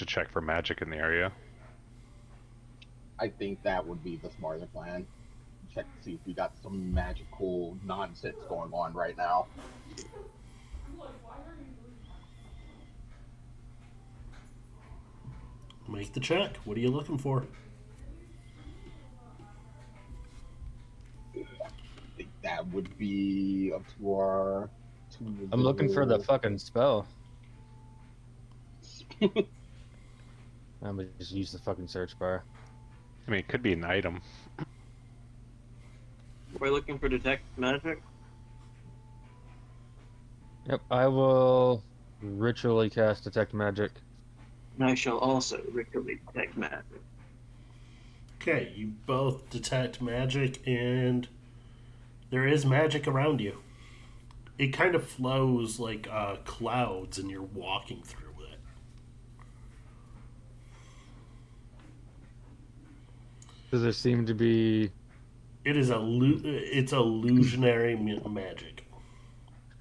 check for magic in the area. I think that would be the smarter plan. Check to see if we got some magical nonsense going on right now. Make the check. What are you looking for? I think that would be up to our. I'm looking for the fucking spell. I'm gonna just use the fucking search bar. I mean, it could be an item. We're looking for detect magic. Yep, I will ritually cast detect magic. And I shall also ritually detect magic. Okay, you both detect magic, and there is magic around you. It kind of flows like clouds, and you're walking through it. Does there seem to be? It is it's illusionary magic.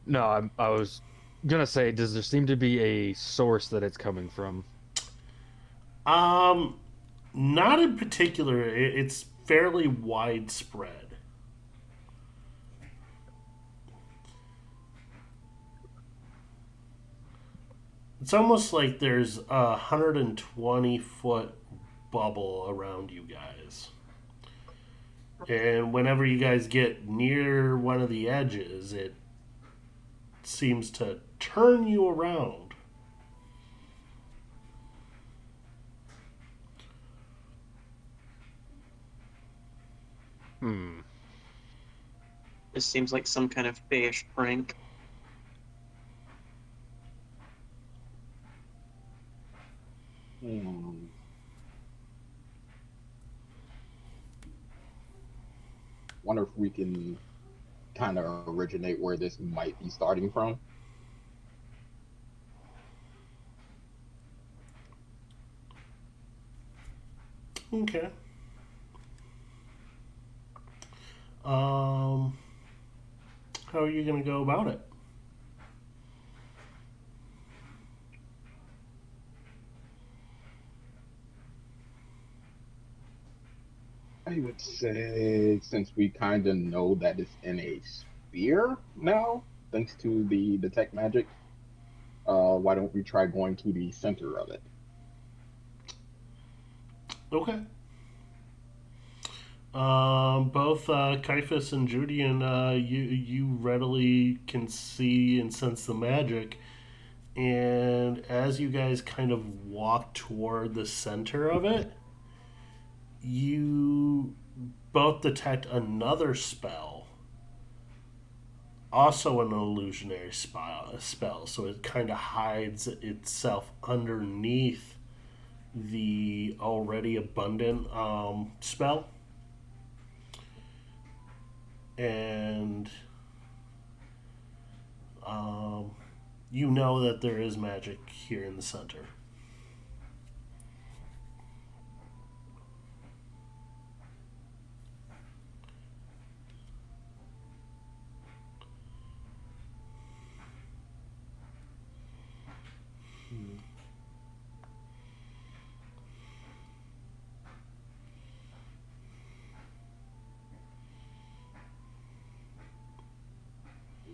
No, I was gonna say, does there seem to be a source that it's coming from? Not in particular. It's fairly widespread. It's almost like there's a 120-foot bubble around you guys. And whenever you guys get near one of the edges, it seems to turn you around. This seems like some kind of fayish prank. Wonder if we can kind of originate where this might be starting from. Okay. How are you going to go about it? I would say, since we kind of know that it's in a sphere now, thanks to the detect magic, why don't we try going to the center of it? Okay. Both Caiaphas and Judean, you readily can see and sense the magic, and as you guys kind of walk toward the center of it, you both detect another spell, also an illusionary spell, so it kind of hides itself underneath the already abundant spell. And you know that there is magic here in the center.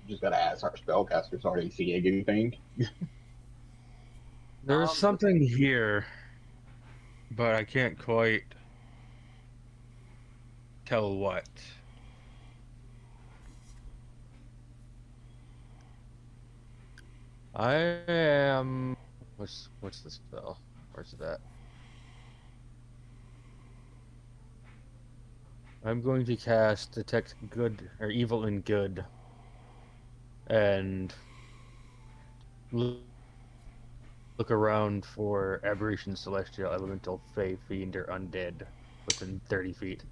Just gotta ask our spellcasters, are they seeing anything? There's something here, but I can't quite tell what. I am. What's the spell? Where's it at? I'm going to cast Detect Good or Evil and Good, and look around for aberration, celestial, elemental, fey, fiend, or undead within 30 feet.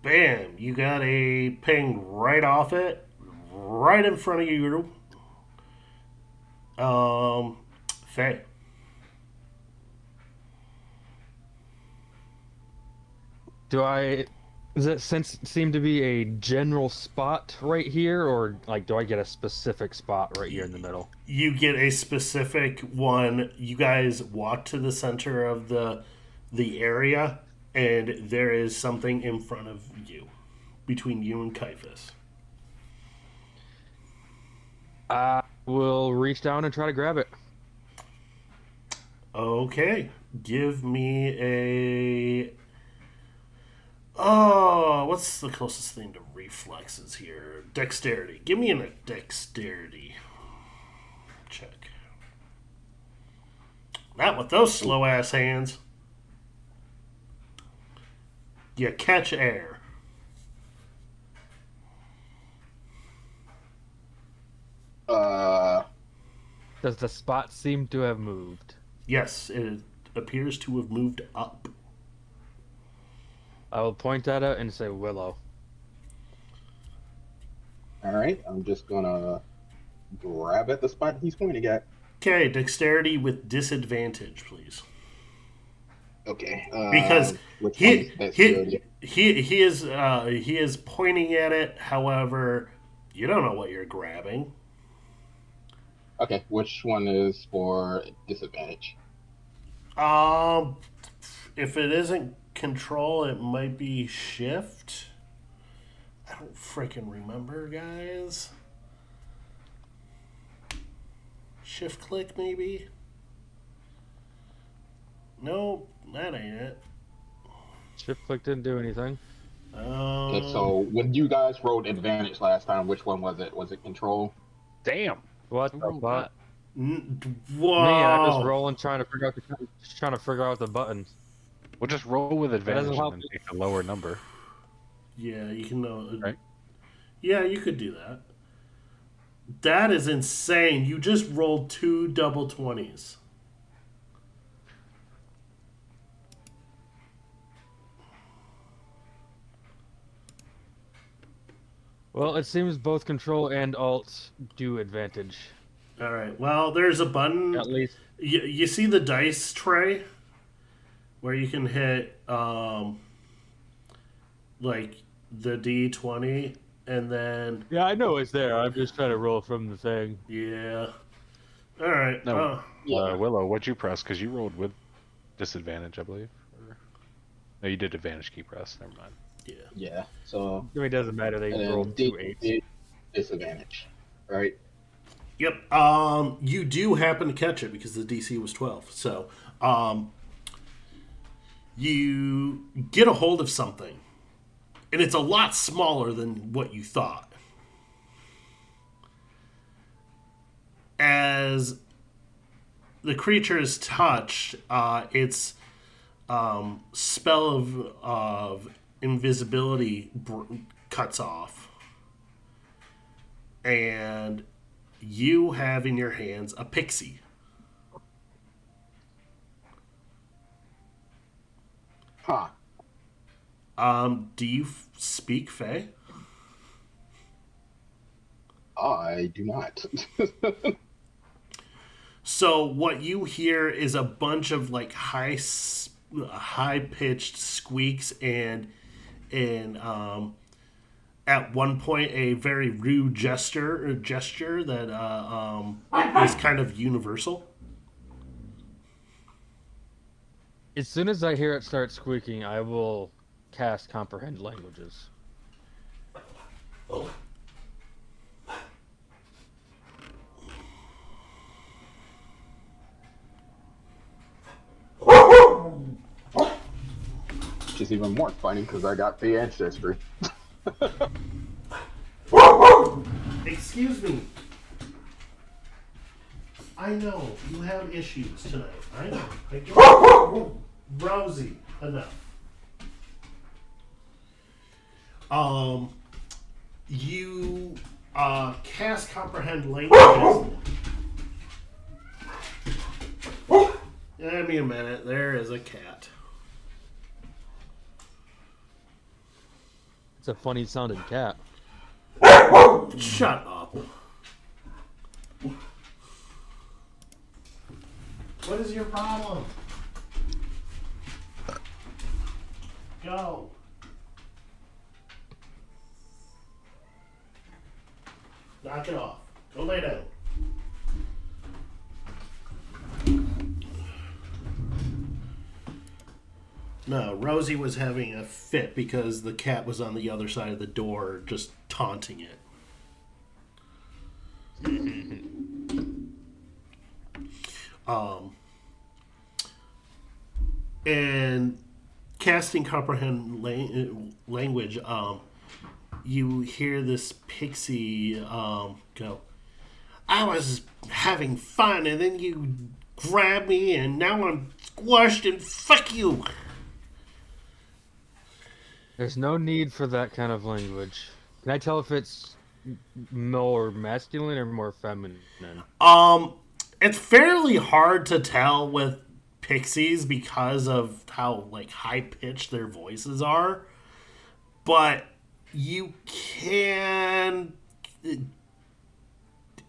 Bam! You got a ping right off it, right in front of you. Faye. Does it seem to be a general spot right here, or like do I get a specific spot right here in the middle? You get a specific one. You guys walk to the center of the area, and there is something in front of you, between you and Caiaphas. I will reach down and try to grab it. Okay, give me a. Oh, what's the closest thing to reflexes here? Dexterity. Give me a dexterity check. Not with those slow ass hands. You catch air. Does the spot seem to have moved? Yes, it appears to have moved up. I will point that out and say Willow. Alright, I'm just gonna grab at the spot he's pointing at. Okay, dexterity with disadvantage, please. Okay. Because which he one is dexterity? he is pointing at it. However, you don't know what you're grabbing. Okay, which one is for disadvantage? If it isn't control, it might be shift. I don't freaking remember, guys. Shift click maybe? No, that ain't it. Shift click didn't do anything. Okay, so when you guys rolled advantage last time, which one was it? Was it control? Damn. What Who the rolled fuck? Whoa! Me, I just rolling trying to figure out the buttons. We'll just roll with advantage doesn't and help then me. take a lower number. Yeah, you can know. Right. Yeah, you could do that. That is insane. You just rolled 2 double 20s. Well, it seems both control and alt do advantage. All right. Well, there's a button. At least. You see the dice tray where you can hit like the D20 and then Yeah, I know it's there. I'm just trying to roll from the thing. yeah. All right. No. Yeah. Willow, what'd you press? Because you rolled with disadvantage, I believe. Or... No, you did advantage key press. Never mind. Yeah. Yeah. So I mean, it doesn't matter. They and then rolled D- 2 8s. D- disadvantage, right? Yep. You do happen to catch it because the DC was 12. So, you get a hold of something, and it's a lot smaller than what you thought. As the creature is touched, its spell of invisibility cuts off, and you have in your hands a pixie. Huh. Do you speak Fae? I do not. So what you hear is a bunch of like high pitched squeaks and at one point a very rude gesture that is kind of universal. As soon as I hear it start squeaking, I will cast Comprehend Languages. Which is even more funny because I got the ancestry. Excuse me. I know you have issues tonight. I know. I get it. Rosie, enough. You cast comprehend languages. Give me a minute. There is a cat. It's a funny sounding cat. Shut up. What is your problem? Go. Knock it off. Go lay down. No, Rosie was having a fit because the cat was on the other side of the door just taunting it. And casting comprehend language, you hear this pixie go, I was having fun and then you grabbed me and now I'm squashed and fuck you. There's no need for that kind of language. Can I tell if it's more masculine or more feminine? It's fairly hard to tell with pixies because of how like high pitched their voices are, but you can.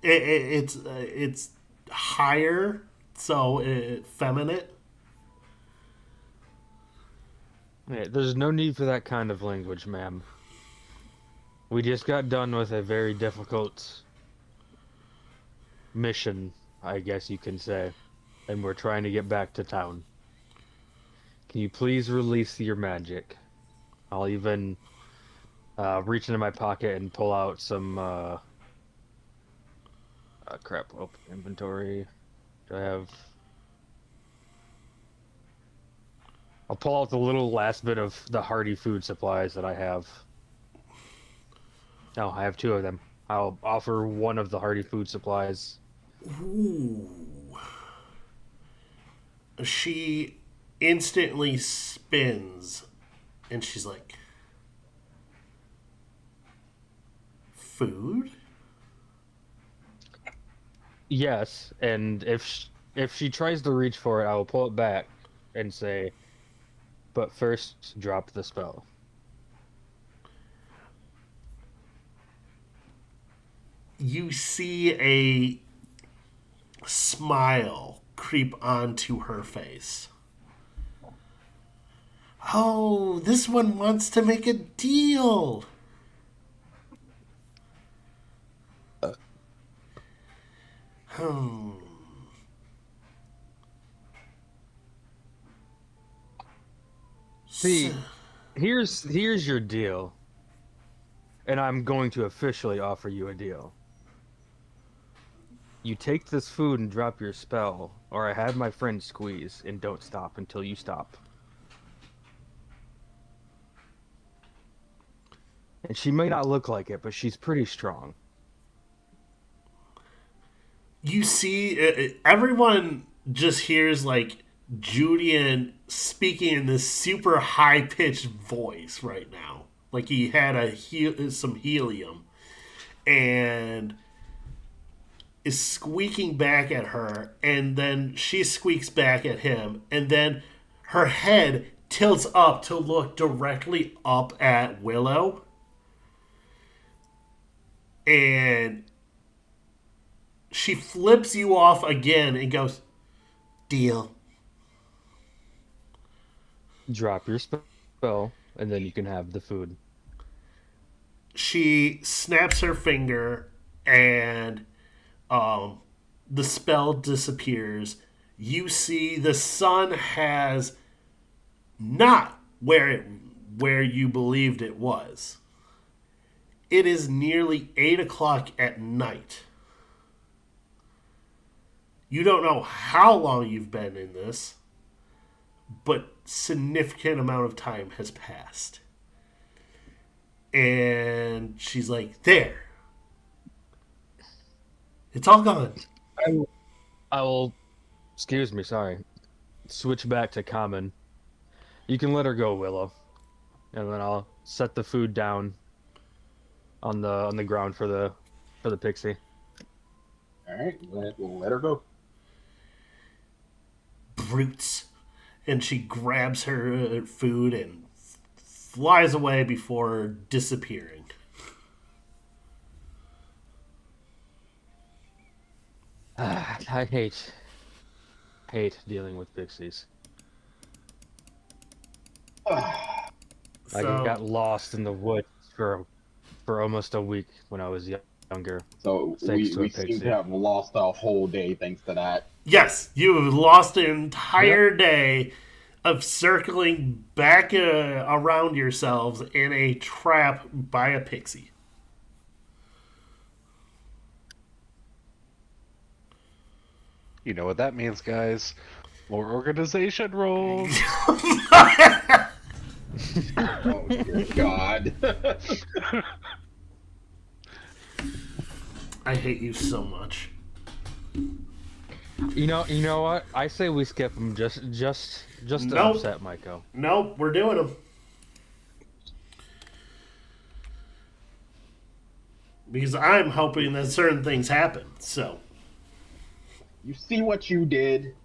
It's higher, so feminine. Yeah, there's no need for that kind of language, ma'am. We just got done with a very difficult mission, I guess you can say, and we're trying to get back to town. Can you please release your magic? I'll even reach into my pocket and pull out some Crap. Open inventory. Do I have? I'll pull out the little last bit of the hearty food supplies that I have. No, I have 2 of them. I'll offer one of the hearty food supplies. Ooh. She instantly spins, and she's like, "Food?" Yes, and if she tries to reach for it, I will pull it back and say, "But first, drop the spell." You see a smile creep onto her face. Oh, this one wants to make a deal. Hmm. See, here's your deal, and I'm going to officially offer you a deal. You take this food and drop your spell, or I have my friend squeeze and don't stop until you stop. And she may not look like it, but she's pretty strong. You see, everyone just hears like Julian speaking in this super high pitched voice right now, like he had some helium, and is squeaking back at her, and then she squeaks back at him, and then her head tilts up to look directly up at Willow, and she flips you off again and goes, "Deal." Drop your spell, and then you can have the food. She snaps her finger, and the spell disappears. You see the sun has not where you believed it was. It is nearly 8 o'clock at night. You don't know how long you've been in this, but significant amount of time has passed. And she's like, "There. It's all gone." I will, excuse me, sorry. Switch back to common. You can let her go, Willow. And then I'll set the food down on the ground for the pixie. All right, let her go. Brutes. And she grabs her food and flies away before disappearing. I hate dealing with pixies. I got lost in the woods for almost a week when I was younger. So Thanks to a we seem pixie. to have lost a whole day thanks to that. Yes, you have lost an entire day of circling back around yourselves in a trap by a pixie. You know what that means, guys. More organization roles. Oh dear God. I hate you so much. You know what? I say we skip them just to Nope. upset Maiko. Nope, we're doing them. Because I'm hoping that certain things happen, so. You see what you did?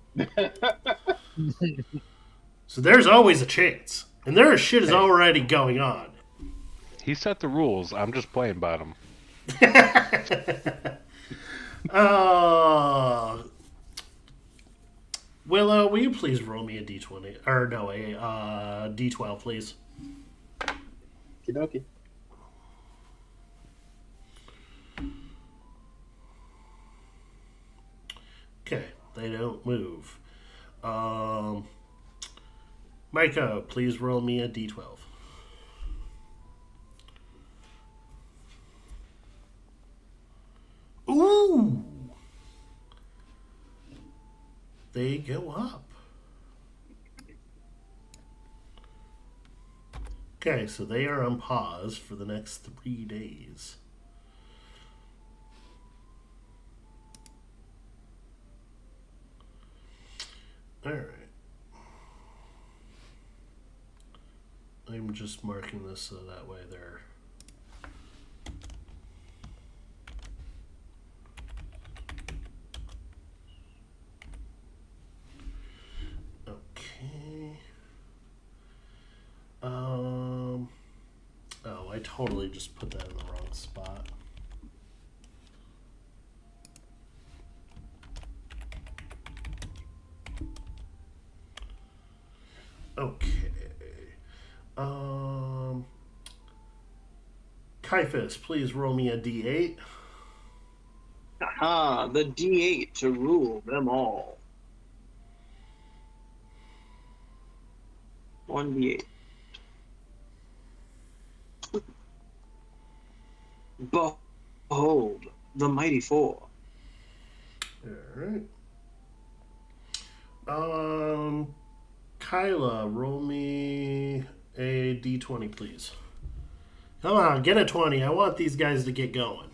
So there's always a chance. And their shit is already going on. He set the rules. I'm just playing by them. Willow, will you please roll me a d20? Or no, a d12, please. Okie Okay, they don't move. Micah, please roll me a d12. Ooh! go up. Okay, so they are on pause for the next 3 days. All right. I'm just marking this so that way they're... Okay. Oh, I totally just put that in the wrong spot. Okay. Kaifus, please roll me a D8. Aha, the D8 to rule them all. 1D8. Behold, the mighty four. Alright. Kyla, roll me a D20, please. Come on, get a 20. I want these guys to get going.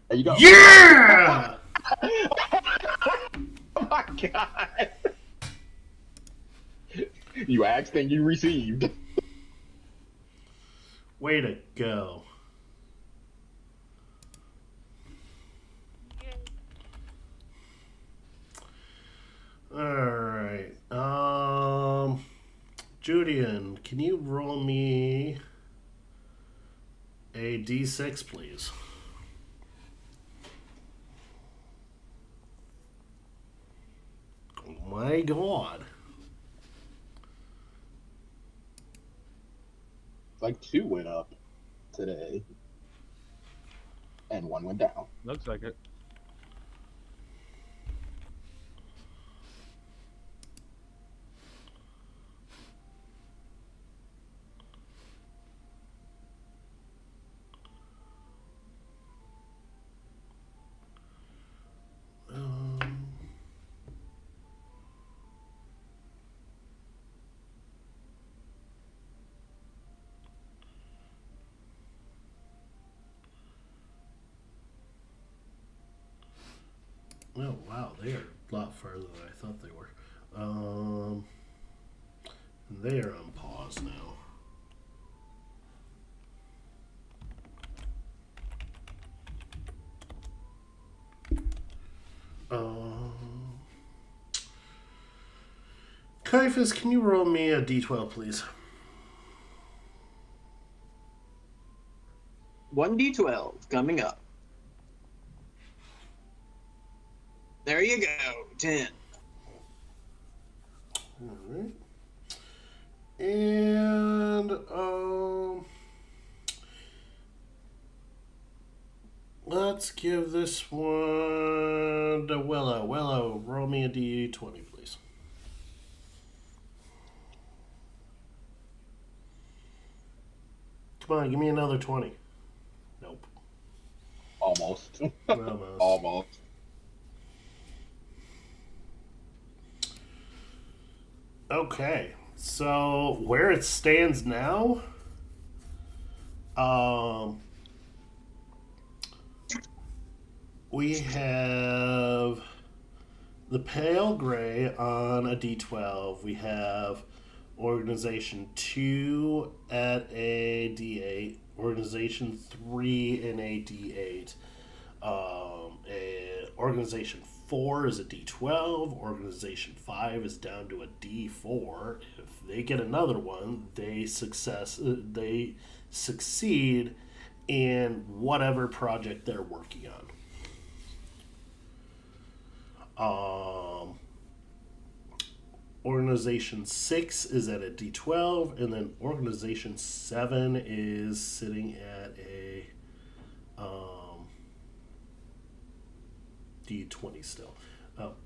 There you go. Yeah! Oh my god. You asked and you received. Way to go. Alright. Julian, can you roll me a D6, please? Oh my god. Like 2 went up today. And 1 went down. Looks like it. Oh wow, they are a lot further than I thought they were. They are on pause now. Kaifus, can you roll me a D12, please? 1D12 coming up. There you go, 10. All right. And let's give this one to Willow. Willow, roll me a D20, please. Come on, give me another 20. Nope. Almost. Almost. Almost. Okay, so where it stands now, we have the pale gray on a D12. We have organization 2 at a D8, organization 3 in a D8. Organization 4 is a D12. Organization 5 is down to a D4. If they get another one, they succeed in whatever project they're working on. Organization 6 is at a D12, and then Organization 7 is sitting at a D20 still.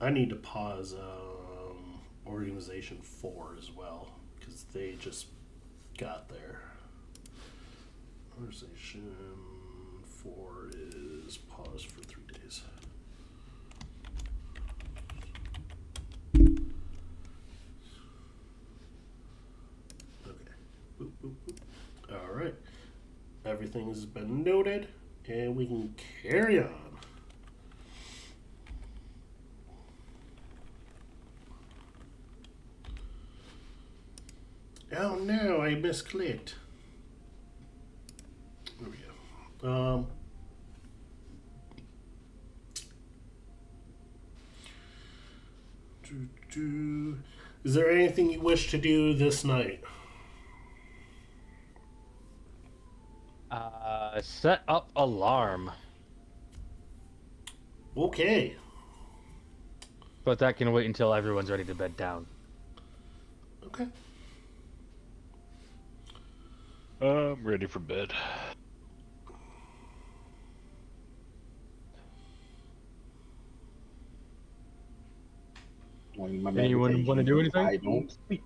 I need to pause Organization 4 as well, because they just got there. Organization 4 is paused for 3 days. everything has been noted, and we can carry on. Oh no, I misclicked. There we go. Is there anything you wish to do this night? Set up alarm. Okay. But that can wait until everyone's ready to bed down. Okay. I'm ready for bed. Doing my Anyone want to do meditation, anything? I don't sleep.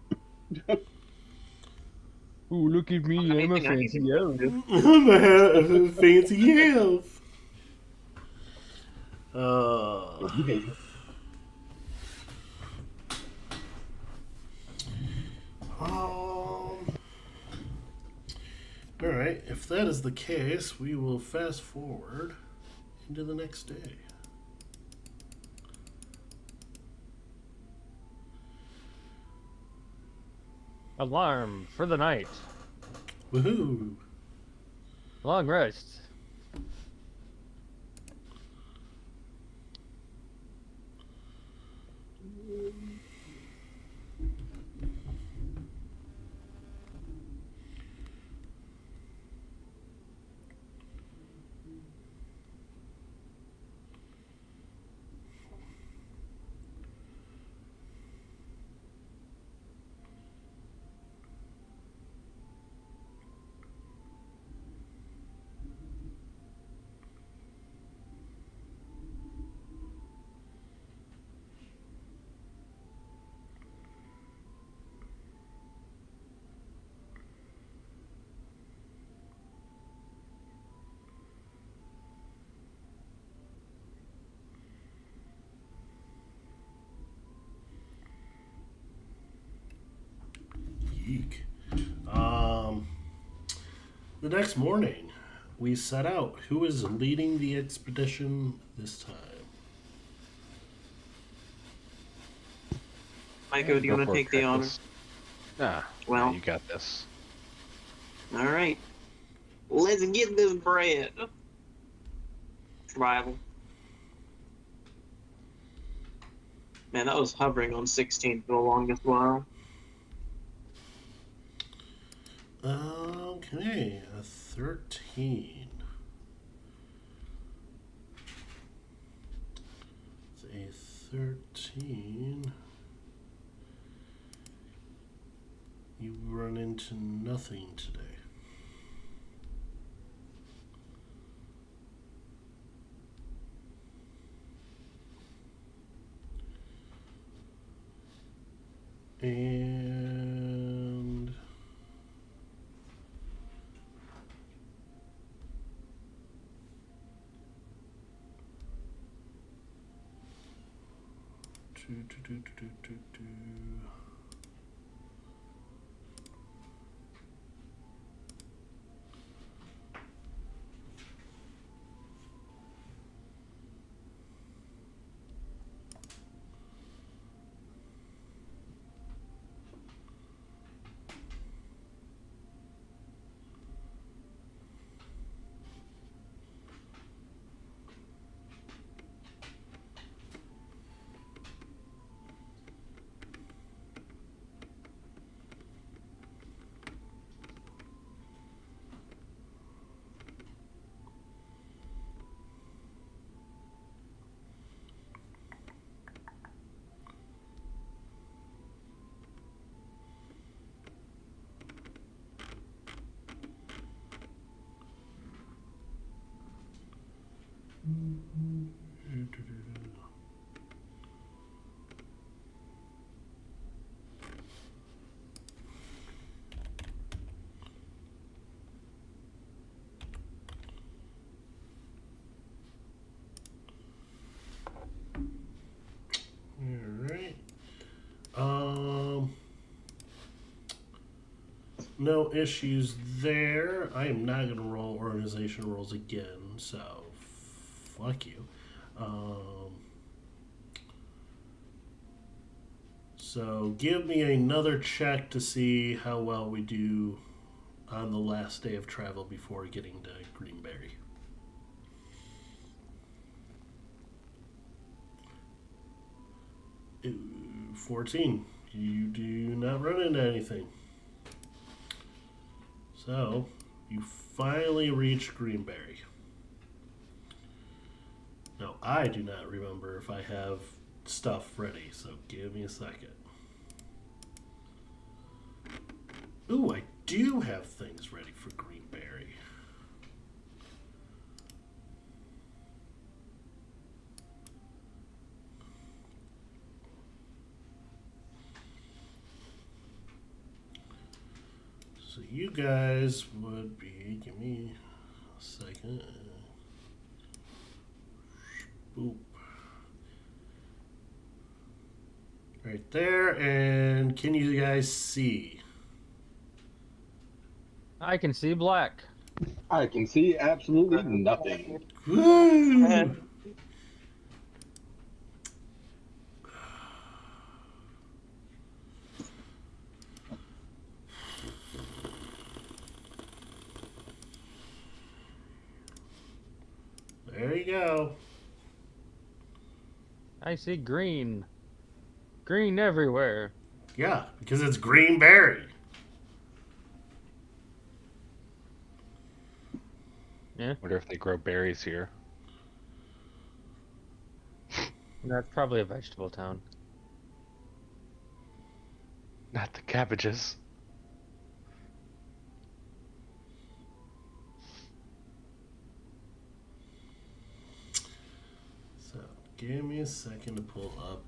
Ooh, look at me, I'm a Anything I need fancy to elf. do? I'm a fancy elf. So behave. Alright, if that is the case, we will fast forward into the next day. Alarm for the night. Woohoo! Long rest. Yeek. The next morning, we set out. Who is leading the expedition this time? Micah, do you want to Go for it, take the honor? Practice. Nah, Well- you got this. All right. Let's get this bread. Survival. Man, that was hovering on 16 for the longest while. Okay, a 13. It's a 13. You run into nothing today. And no issues there. I am not going to roll organization rolls again, so fuck you. So give me another check to see how well we do on the last day of travel before getting to Greenberry. Ooh, 14. You do not run into anything. So, you finally reach Greenberry. Now, I do not remember if I have stuff ready, so give me a second. Ooh, I do have things ready for Greenberry. So you guys would be, give me a second. Boop. Right there, and can you guys see? I can see black. I can see absolutely nothing. Woo! There you go. I see green. Green everywhere. Yeah, because it's Greenberry. Yeah, Wonder if they grow berries here. that's probably a vegetable town. Not the cabbages. So, give me a second to pull up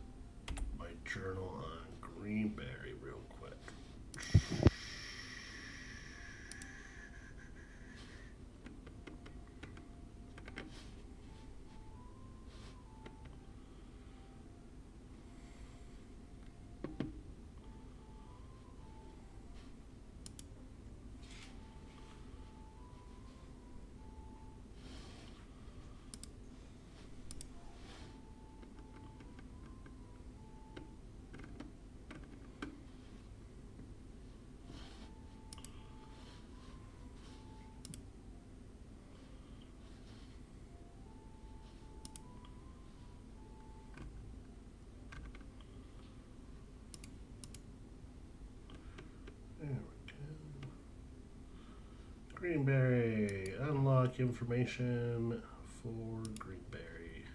my journal on Greenberry real quick. There we go. Greenberry. Unlock information for Greenberry.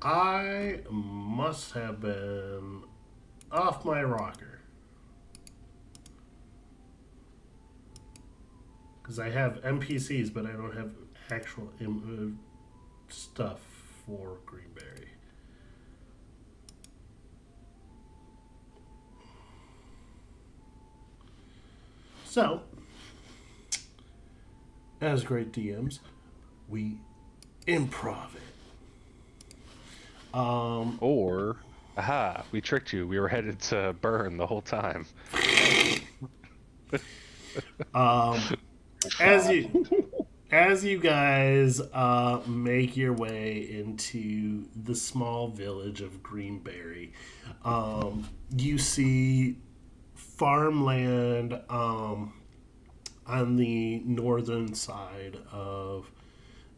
I must have been off my rocker. Because I have NPCs, but I don't have actual stuff for Greenberry. So, as great DMs, we improv it. Or, aha, we tricked you. We were headed to Bern the whole time. As you guys make your way into the small village of Greenberry, you see farmland on the northern side of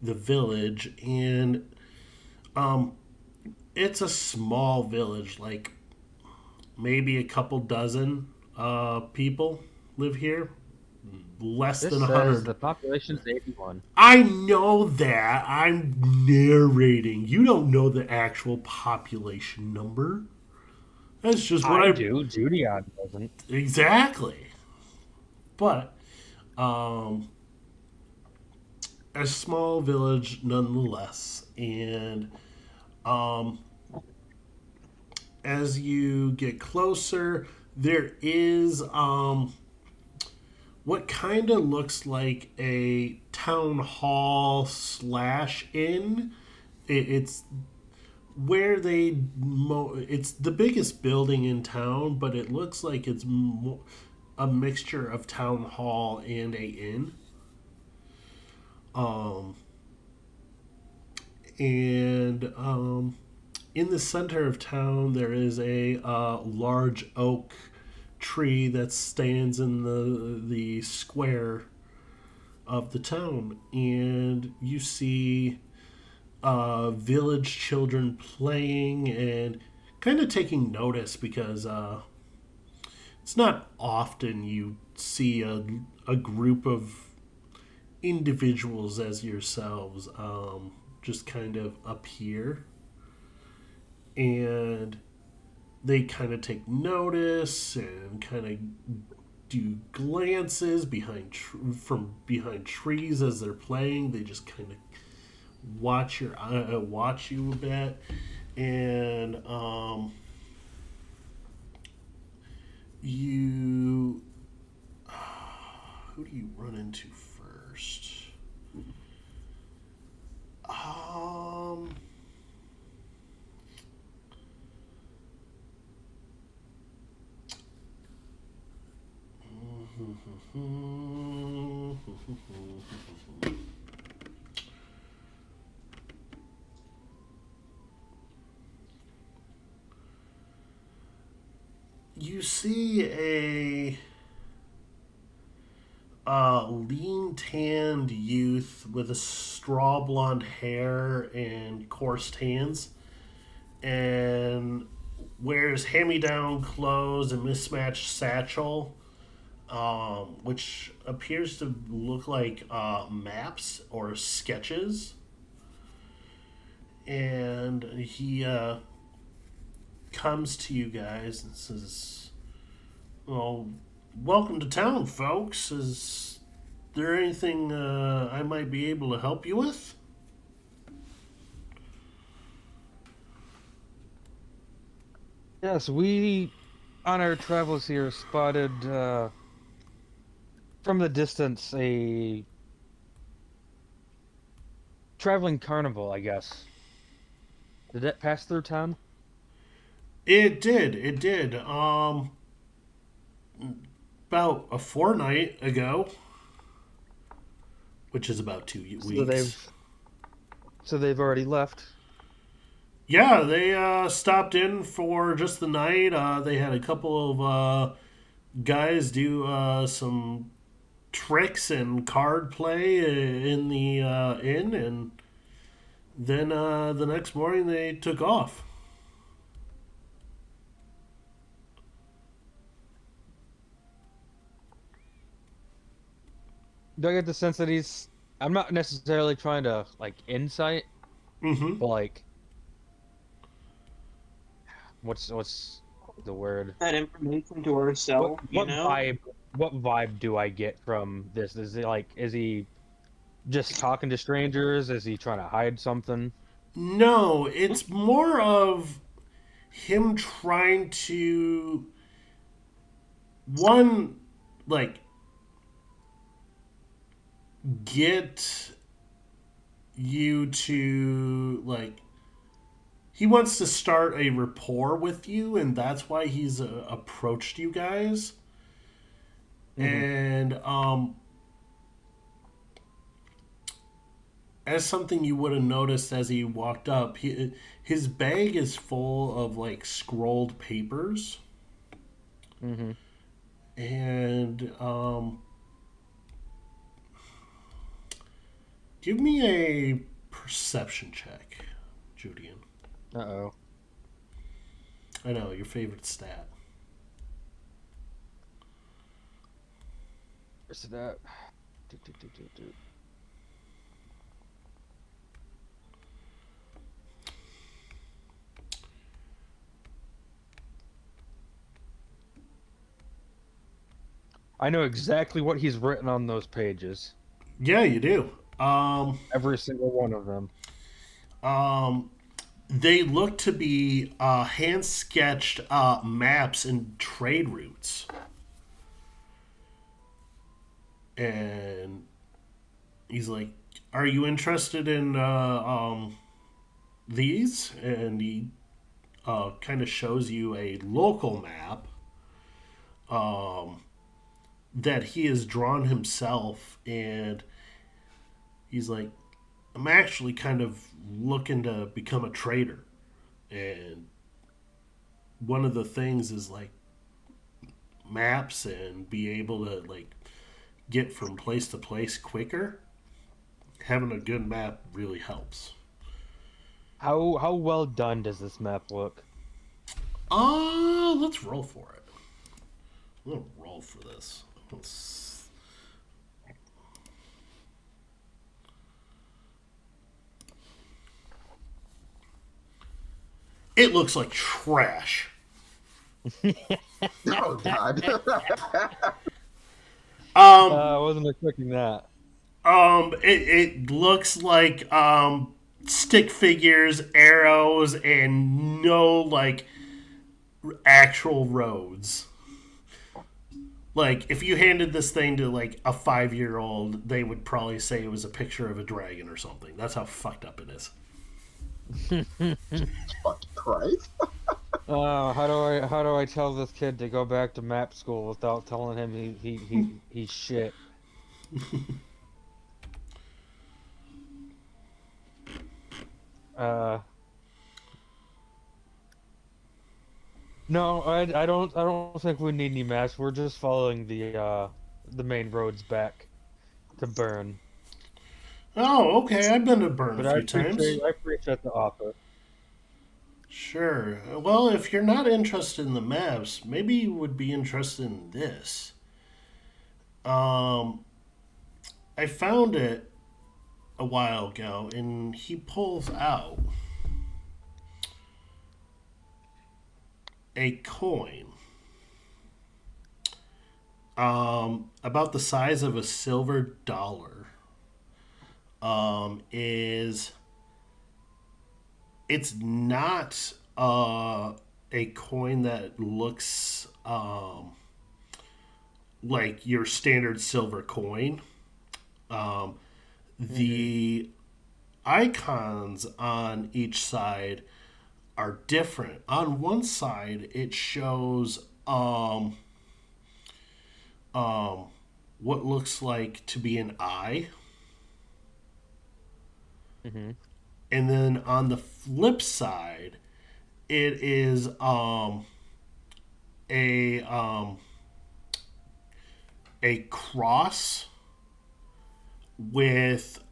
the village, and it's a small village, like maybe a couple dozen people live here. Less This than says 100. the population's 81. I know that. I'm narrating. You don't know the actual population number. That's just what I do. Judion doesn't. Exactly. But a small village nonetheless, and as you get closer, there is what kind of looks like a town hall slash inn. It's where it's the biggest building in town, but it looks like it's a mixture of town hall and a inn. And in the center of town, there is a large oak tree that stands in the square of the town, and you see village children playing and kind of taking notice because it's not often you see a group of individuals as yourselves just kind of appear, and they kind of take notice and kind of do glances from behind trees as they're playing. They just kind of watch you a bit, and you who do you run into first? You see a lean tanned youth with a straw blonde hair and coarse hands, and wears hand-me-down clothes and mismatched satchel, which appears to look like maps or sketches. And he comes to you guys and says, "Well, welcome to town, folks. Is there anything I might be able to help you with?" Yes, we, on our travels here, spotted from the distance a traveling carnival, I guess. Did that pass through town? It did. About a fortnight ago, which is about 2 weeks. So they've already left. Yeah, they stopped in for just the night. They had a couple of guys do some tricks and card play in the inn, and then the next morning they took off. Do I get the sense that I'm not necessarily trying to, like, insight, Mm-hmm. but, like, what's the word? That information to ourselves, What vibe do I get from this? Is he just talking to strangers? Is he trying to hide something? No, it's more of him trying to one, like, get you to, like, he wants to start a rapport with you, and that's why he's approached you guys. And as something you would have noticed as he walked up, his bag is full of, like, scrolled papers. And give me a perception check, Julian. Uh-oh. I know, your favorite stat. Where's that? I know exactly what he's written on those pages. Yeah, you do. Every single one of them. They look to be hand-sketched maps and trade routes. And he's like, "Are you interested in these?" And he kind of shows you a local map um, that he has drawn himself, and he's like, "I'm actually kind of looking to become a trader, and one of the things is like maps and be able to like get from place to place quicker. Having a good map really helps." How well done does this map look? Let's roll for it. I'm gonna roll for this. Let's... It looks like trash. Oh God. I wasn't expecting that. It looks like stick figures, arrows, and no like actual roads. Like if you handed this thing to like a 5-year-old, they would probably say it was a picture of a dragon or something. That's how fucked up it is. Fucking Christ. How do I tell this kid to go back to map school without telling him he's shit? No, I don't think we need any maps. We're just following the main roads back to Bern. Oh, okay. I've been to Bern But a few times. I appreciate the offer. Sure. Well, if you're not interested in the maps, maybe you would be interested in this. Um, I found it a while ago, and he pulls out a coin about the size of a silver dollar. Is it's not a coin that looks like your standard silver coin. The icons on each side are different. On one side, it shows what looks like to be an eye. Mm-hmm. And then on the flip side, it is a a cross with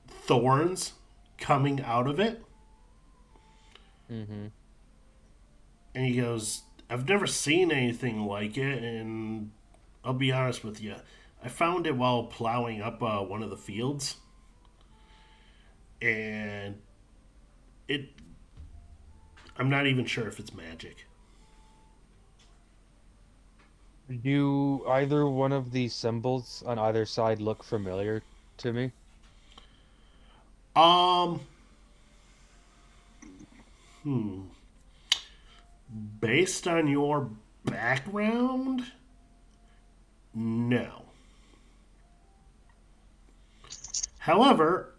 thorns coming out of it. Mm-hmm. And he goes, "I've never seen anything like it, and I'll be honest with you, I found it while plowing up one of the fields, and it I'm not even sure if it's magic." Do either one of these symbols on either side look familiar to me? Um, Based on your background, no. However,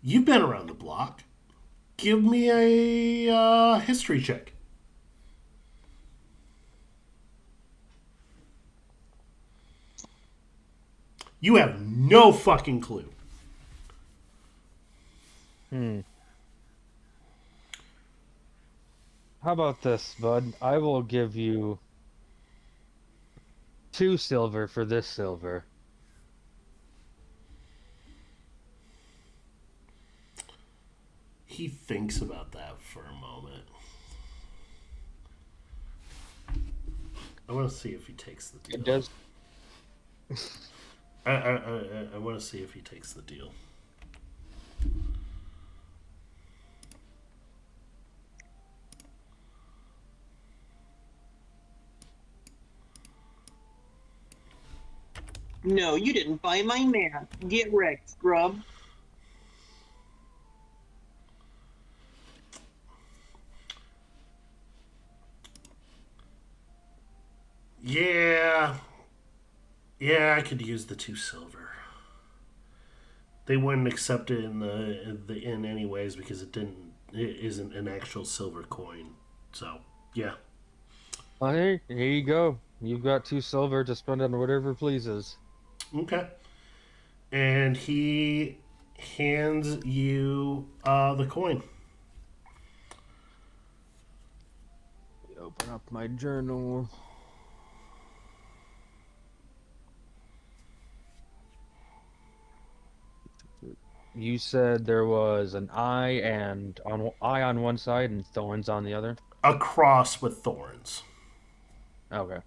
you've been around the block. Give me a history check. You have no fucking clue. How about this, bud? I will give you 2 silver for this silver. He thinks about that for a moment. I want to see if he takes the deal. It does. I want to see if he takes the deal. No, you didn't buy my map. Get wrecked, scrub. Yeah. Yeah, I could use the 2 silver. They wouldn't accept it in the inn anyways because it isn't an actual silver coin. So yeah. Well, hey, here you go. You've got 2 silver to spend on whatever pleases. Okay. And he hands you the coin. Open up my journal. You said there was an eye on one side and thorns on the other. A cross with thorns. Okay.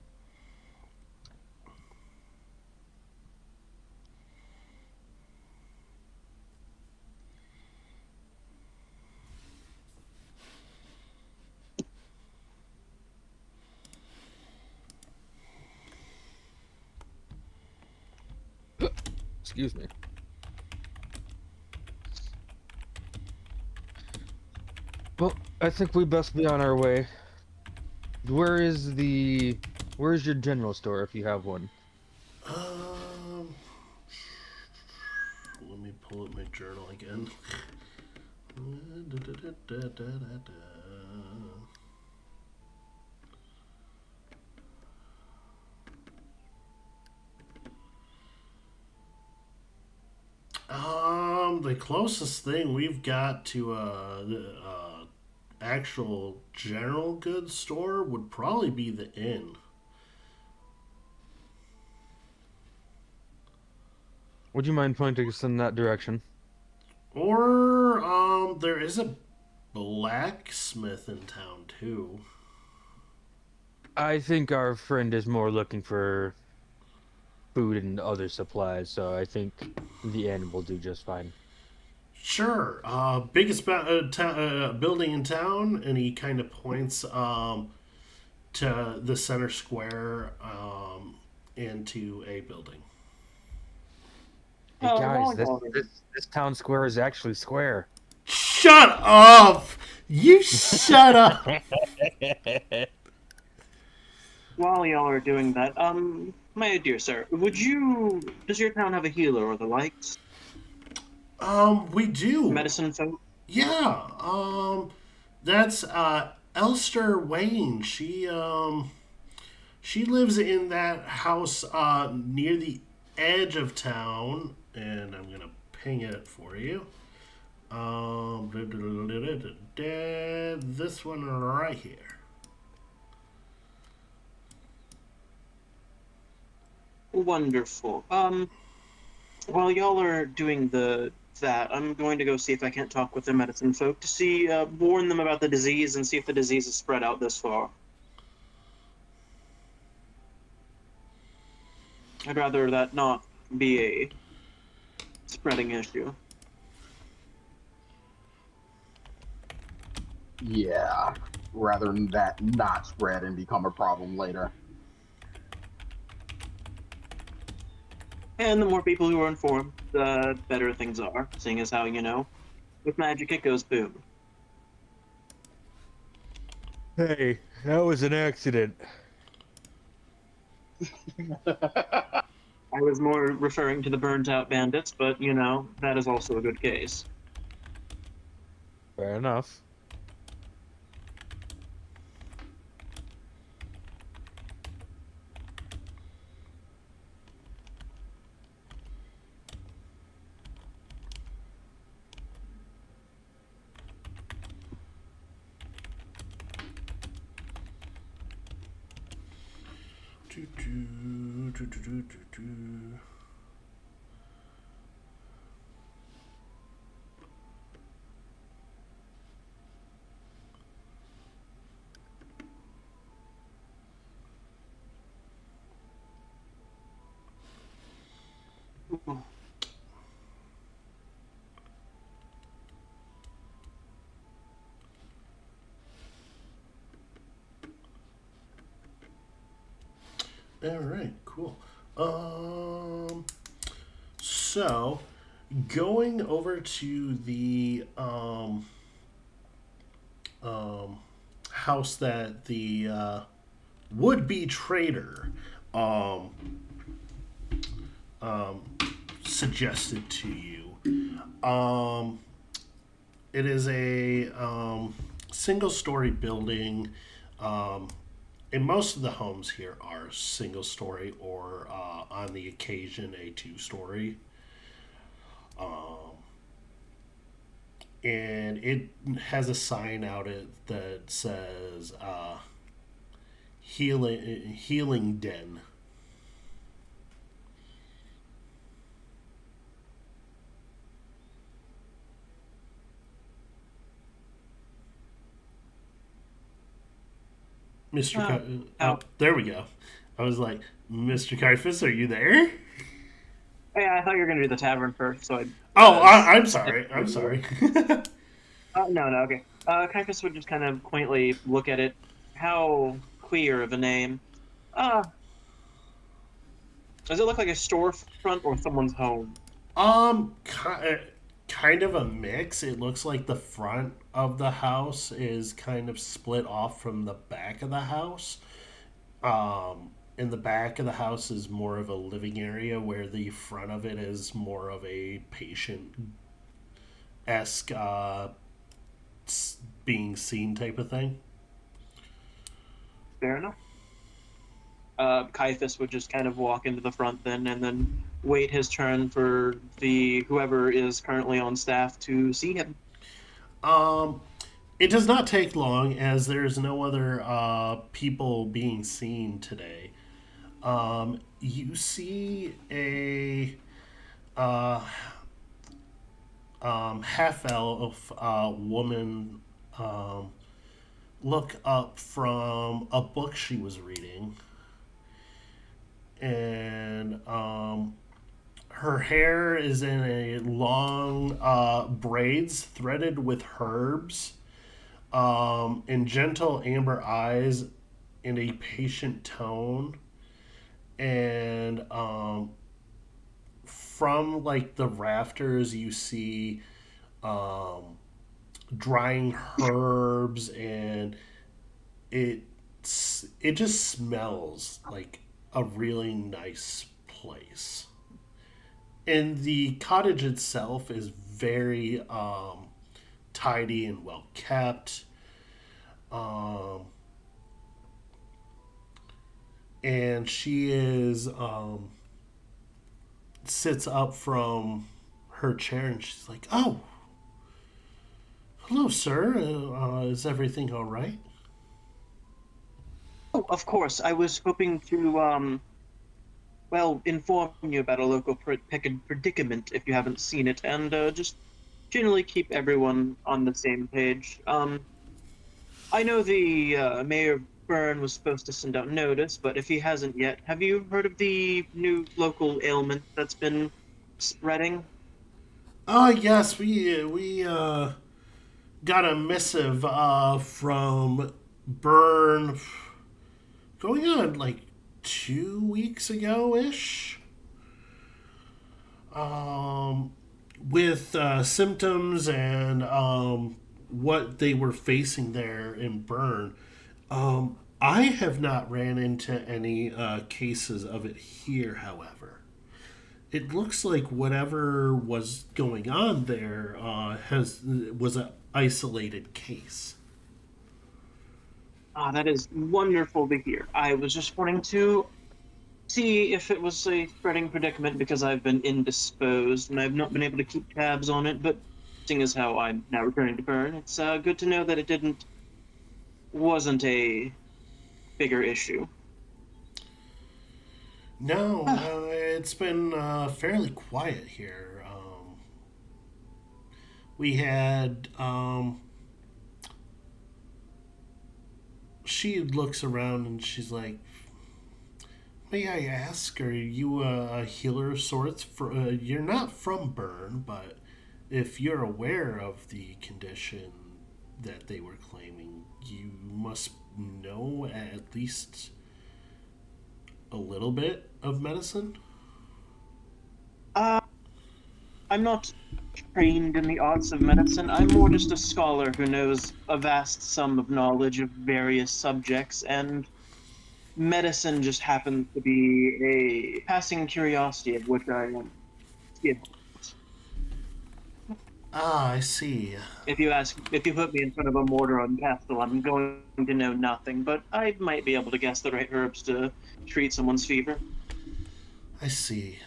Excuse me. Well, I think we best be on our way. Where is where's your general store if you have one? Let me pull up my journal again. The closest thing we've got to the actual general goods store would probably be the inn. Would you mind pointing us in that direction? Or there is a blacksmith in town too. I think our friend is more looking for food and other supplies, so I think the inn will do just fine. Sure. Biggest building in town, and he kind of points to the center square into a building. Hey guys, well, this town square is actually square. Shut up! You shut up! while y'all are doing that, my dear sir, does your town have a healer or the likes? We do. Medicine folk? Yeah. That's Elster Wayne. She lives in that house near the edge of town, and I'm gonna ping it for you. This one right here. Wonderful. While y'all are doing that, I'm going to go see if I can't talk with the medicine folk to see, warn them about the disease and see if the disease is spread out this far. I'd rather that not be a spreading issue. Yeah, rather than that not spread and become a problem later. And the more people who are informed, the better things are, seeing as how, with magic it goes boom. Hey, that was an accident. I was more referring to the burnt out bandits, but, that is also a good case. Fair enough. All right, cool. So going over to the house that the would-be trader suggested to you. It is a single-story building. And most of the homes here are single-story or, on the occasion, a two-story. And it has a sign out it that says healing den. There we go. I was like, Mr. Kaifus, are you there? Yeah, I thought you were going to do the tavern first, so I'm sorry. I'm sorry. No, okay. Kaifus would just kind of quaintly look at it. How queer of a name. Does it look like a storefront or someone's home? Kind of a mix. It looks like the front of the house is kind of split off from the back of the house. And the back of the house is more of a living area, where the front of it is more of a patient-esque being seen type of thing. Fair enough. Kaifus would just kind of walk into the front then, and then wait his turn for whoever is currently on staff to see him. It does not take long, as there's no other people being seen today. You see a half-elf woman look up from a book she was reading, and her hair is in a long braids threaded with herbs, and gentle amber eyes in a patient tone, and from like the rafters you see drying herbs, and it just smells like a really nice place. And the cottage itself is very tidy and well kept. And she is sits up from her chair, and she's like, "Oh, hello, sir. Is everything all right?" Oh, of course. I was hoping to, inform you about a local predicament if you haven't seen it, and just generally keep everyone on the same page. I know the mayor of Bern was supposed to send out notice, but if he hasn't yet, have you heard of the new local ailment that's been spreading? Yes, we got a missive from Bern going on like 2 weeks ago ish. With symptoms and what they were facing there in Bern. I have not ran into any cases of it here, however. It looks like whatever was going on there was an isolated case. That is wonderful to hear. I was just wanting to see if it was a spreading predicament because I've been indisposed and I've not been able to keep tabs on it, but seeing as how I'm now returning to Bern, it's good to know that it wasn't a bigger issue. No, it's been fairly quiet here. We had she looks around and she's like, "May I ask, are you a healer of sorts? You're not from Bern, but if you're aware of the condition that they were claiming, you must know at least a little bit of medicine?" I'm not trained in the arts of medicine. I'm more just a scholar who knows a vast sum of knowledge of various subjects, and medicine just happens to be a passing curiosity of which I am skilled. Ah, I see. If you put me in front of a mortar and pestle, I'm going to know nothing, but I might be able to guess the right herbs to treat someone's fever. I see.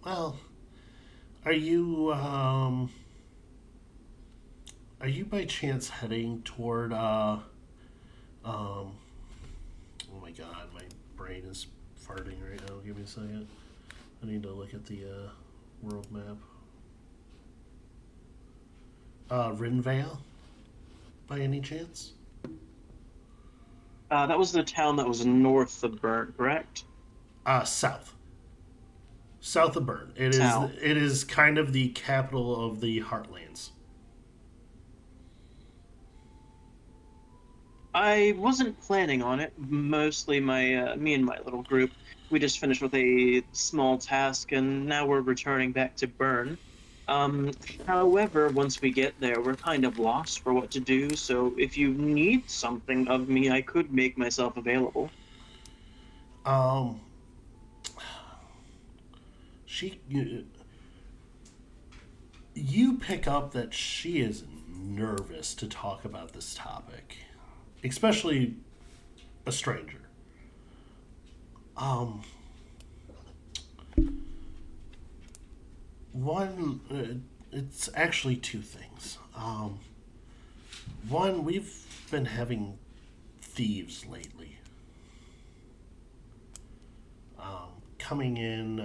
Well, are you are you by chance heading toward oh my god, my brain is farting right now. Give me a second. I need to look at the world map. Rinvale, by any chance? That was the town that was north of Bern, correct? South. South of Bern. South. It is kind of the capital of the Heartlands. I wasn't planning on it. Mostly me and my little group, we just finished with a small task, and now we're returning back to Bern. However, once we get there, we're kind of lost for what to do, so if you need something of me, I could make myself available. Um, she you pick up that she is nervous to talk about this topic, especially a stranger. Um, it's actually two things. One, we've been having thieves lately. Coming in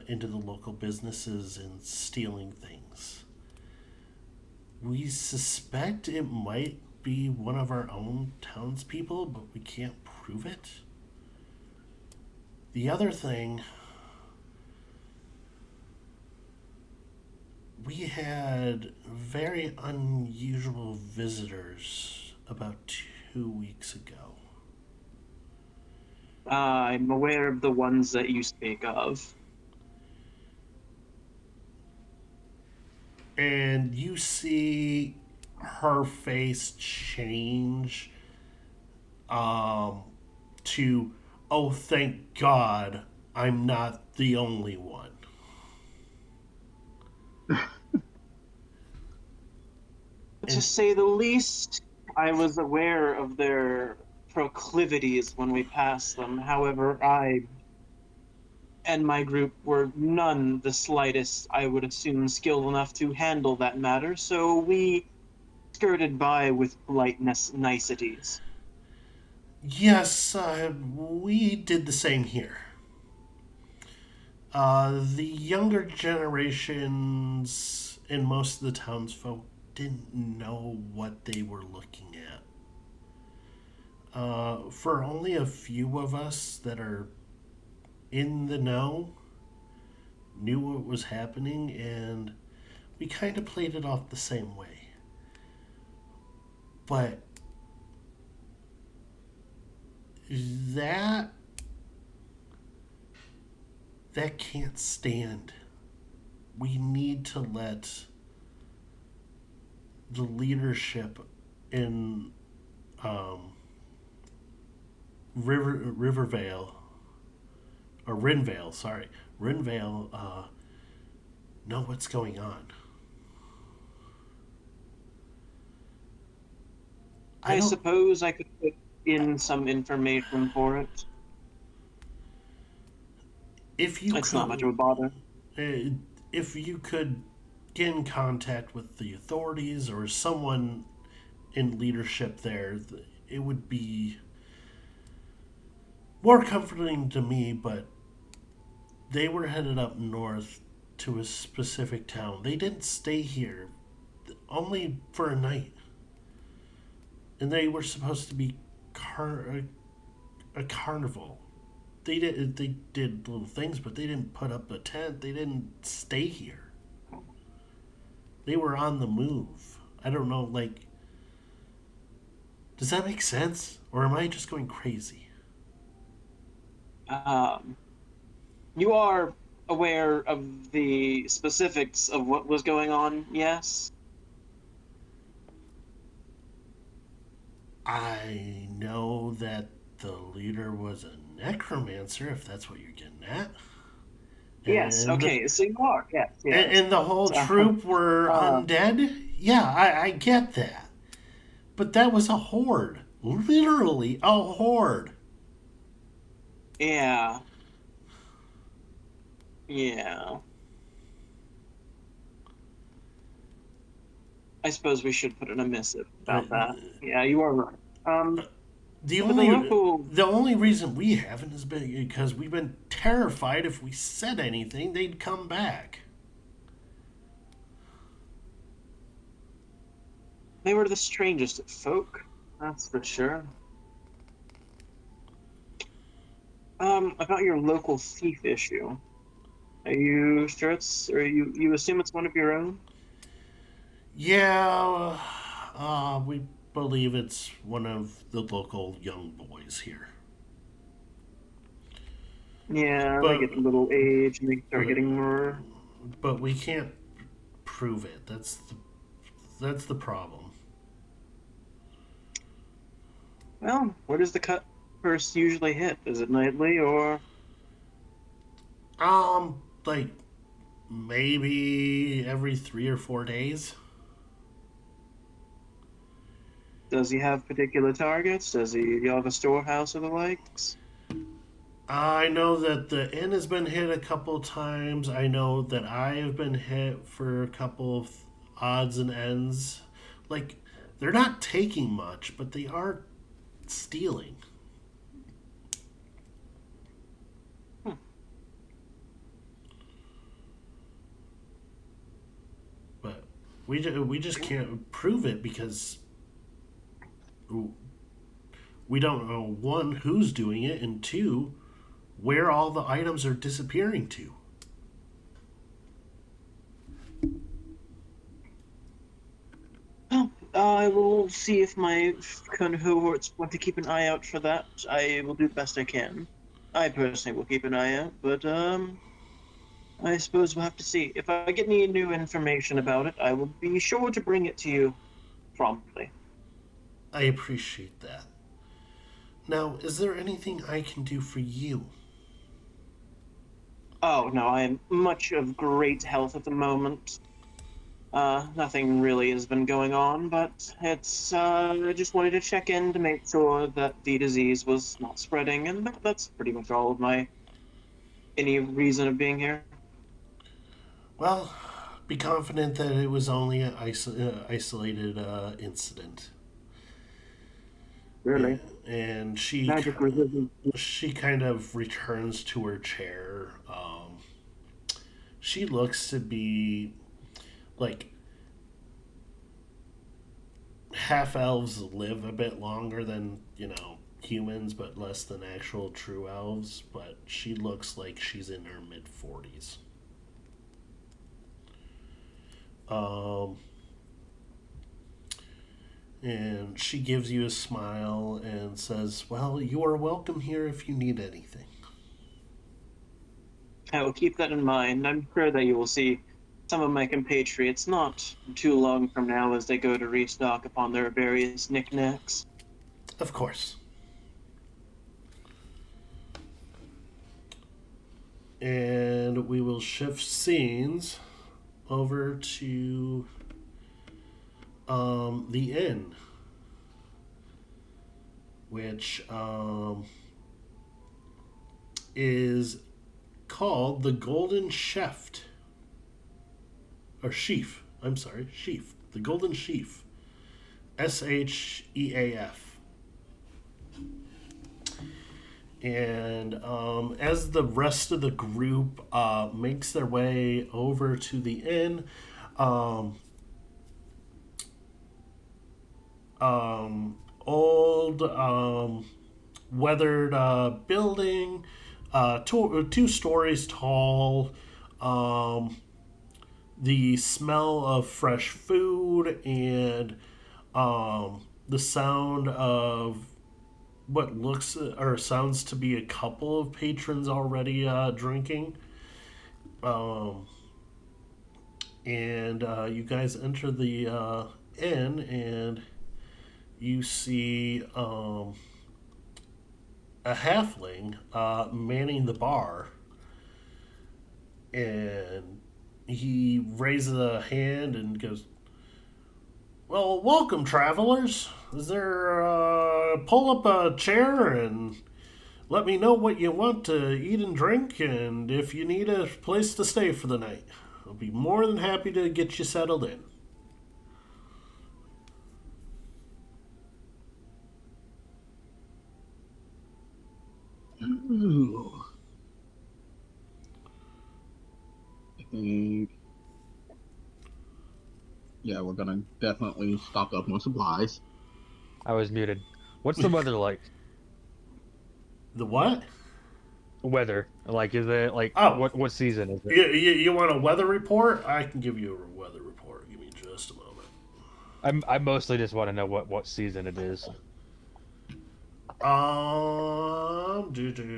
into the local businesses and stealing things. We suspect it might be one of our own townspeople, but we can't prove it. The other thing, we had very unusual visitors about 2 weeks ago. I'm aware of the ones that you speak of. And you see her face change to, oh, thank God I'm not the only one. To say the least, I was aware of their proclivities when we passed them. However, I and my group were none the slightest, I would assume, skilled enough to handle that matter, so we skirted by with polite niceties. Yes, we did the same here. The younger generations and most of the townsfolk didn't know what they were looking at. For only a few of us that are in the know, knew what was happening, and we kind of played it off the same way. But that can't stand. We need to let the leadership in Rivervale, or Rinvale, sorry, Rinvale, know what's going on. I suppose I could put in some information for it. If you It's could, not much of a bother. If you could get in contact with the authorities or someone in leadership there, it would be more comforting to me, but they were headed up north to a specific town. They didn't stay here only for a night. And they were supposed to be a carnival. They did little things, but they didn't put up a tent. They didn't stay here. They were on the move. I don't know, like, does that make sense? Or am I just going crazy? You are aware of the specifics of what was going on, yes? I know that the leader was a necromancer, if that's what you're getting at. Yes. And Okay. So you are. Yes. and, Yes. and the whole Uh, troop were undead? Yeah, I get that. But that was a horde. Literally a horde. yeah. Yeah. I suppose we should put in a missive about that. Yeah, you are right. The But the only local. the only reason we haven't is because we've been terrified if we said anything, they'd come back. They were the strangest of folk. That's for sure. About your local thief issue. Are you sure it's, or you assume it's one of your own? Yeah, we believe it's one of the local young boys here. Yeah, they But get a little age and they start but, getting more. but we can't prove it. That's the problem. Well, where does the cut first usually hit? Is it nightly or? Like maybe every 3 or 4 days. Does he have particular targets? Does he have a storehouse or the likes? I know that the inn has been hit a couple times. I know that I have been hit for a couple of odds and ends. Like, they're not taking much, but they are stealing. But we just can't prove it because we don't know, one, who's doing it, and two, where all the items are disappearing to. Well, I will see if my cohorts want to keep an eye out for that. I will do the best I can. I personally will keep an eye out, but I suppose we'll have to see. If I get any new information about it, I will be sure to bring it to you promptly. I appreciate that. Now, is there anything I can do for you? Oh, no, I am much of great health at the moment. Nothing really has been going on, but I just wanted to check in to make sure that the disease was not spreading, and that's pretty much all of any reason of being here. Well, be confident that it was only an isolated incident. Really? And Magic resistance. she kind of returns to her chair. She looks to be like half elves live a bit longer than humans, but less than actual true elves. But she looks like she's in her mid-40s. And she gives you a smile and says, "Well, you are welcome here if you need anything." I will keep that in mind. I'm sure that you will see some of my compatriots not too long from now as they go to restock upon their various knickknacks. Of course. And we will shift scenes over to the inn, which is called the Golden Sheaf. Or Sheaf. I'm sorry, Sheaf. The Golden Sheaf. SHEAF. And as the rest of the group makes their way over to the inn, old weathered building, two stories tall. The smell of fresh food and the sound of what looks or sounds to be a couple of patrons already drinking. And you guys enter the inn, and you see a halfling manning the bar, and he raises a hand and goes, "Well, welcome, travelers. Is there pull up a chair and let me know what you want to eat and drink, and if you need a place to stay for the night. I'll be more than happy to get you settled in." Ooh. I think, yeah, we're gonna definitely stock up on supplies. I was muted. What's the weather like? The what? Weather. Like, is it like Oh. what season is it? You want a weather report? I can give you a weather report. Give me just a moment. I mostly just want to know what season it is.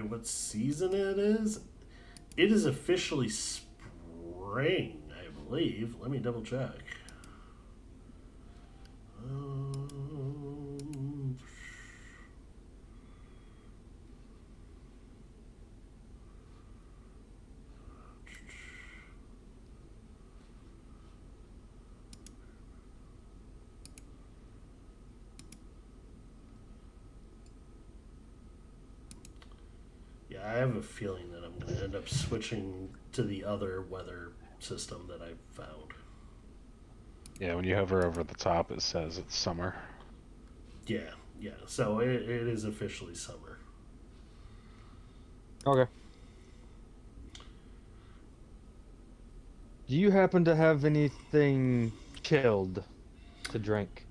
What season it is? It is officially spring, I believe. Let me double check. Yeah, I have a feeling that I'm going to end up switching to the other weather system that I've found. Yeah, when you hover over the top, it says it's summer. Yeah. So it is officially summer. Okay. Do you happen to have anything chilled to drink?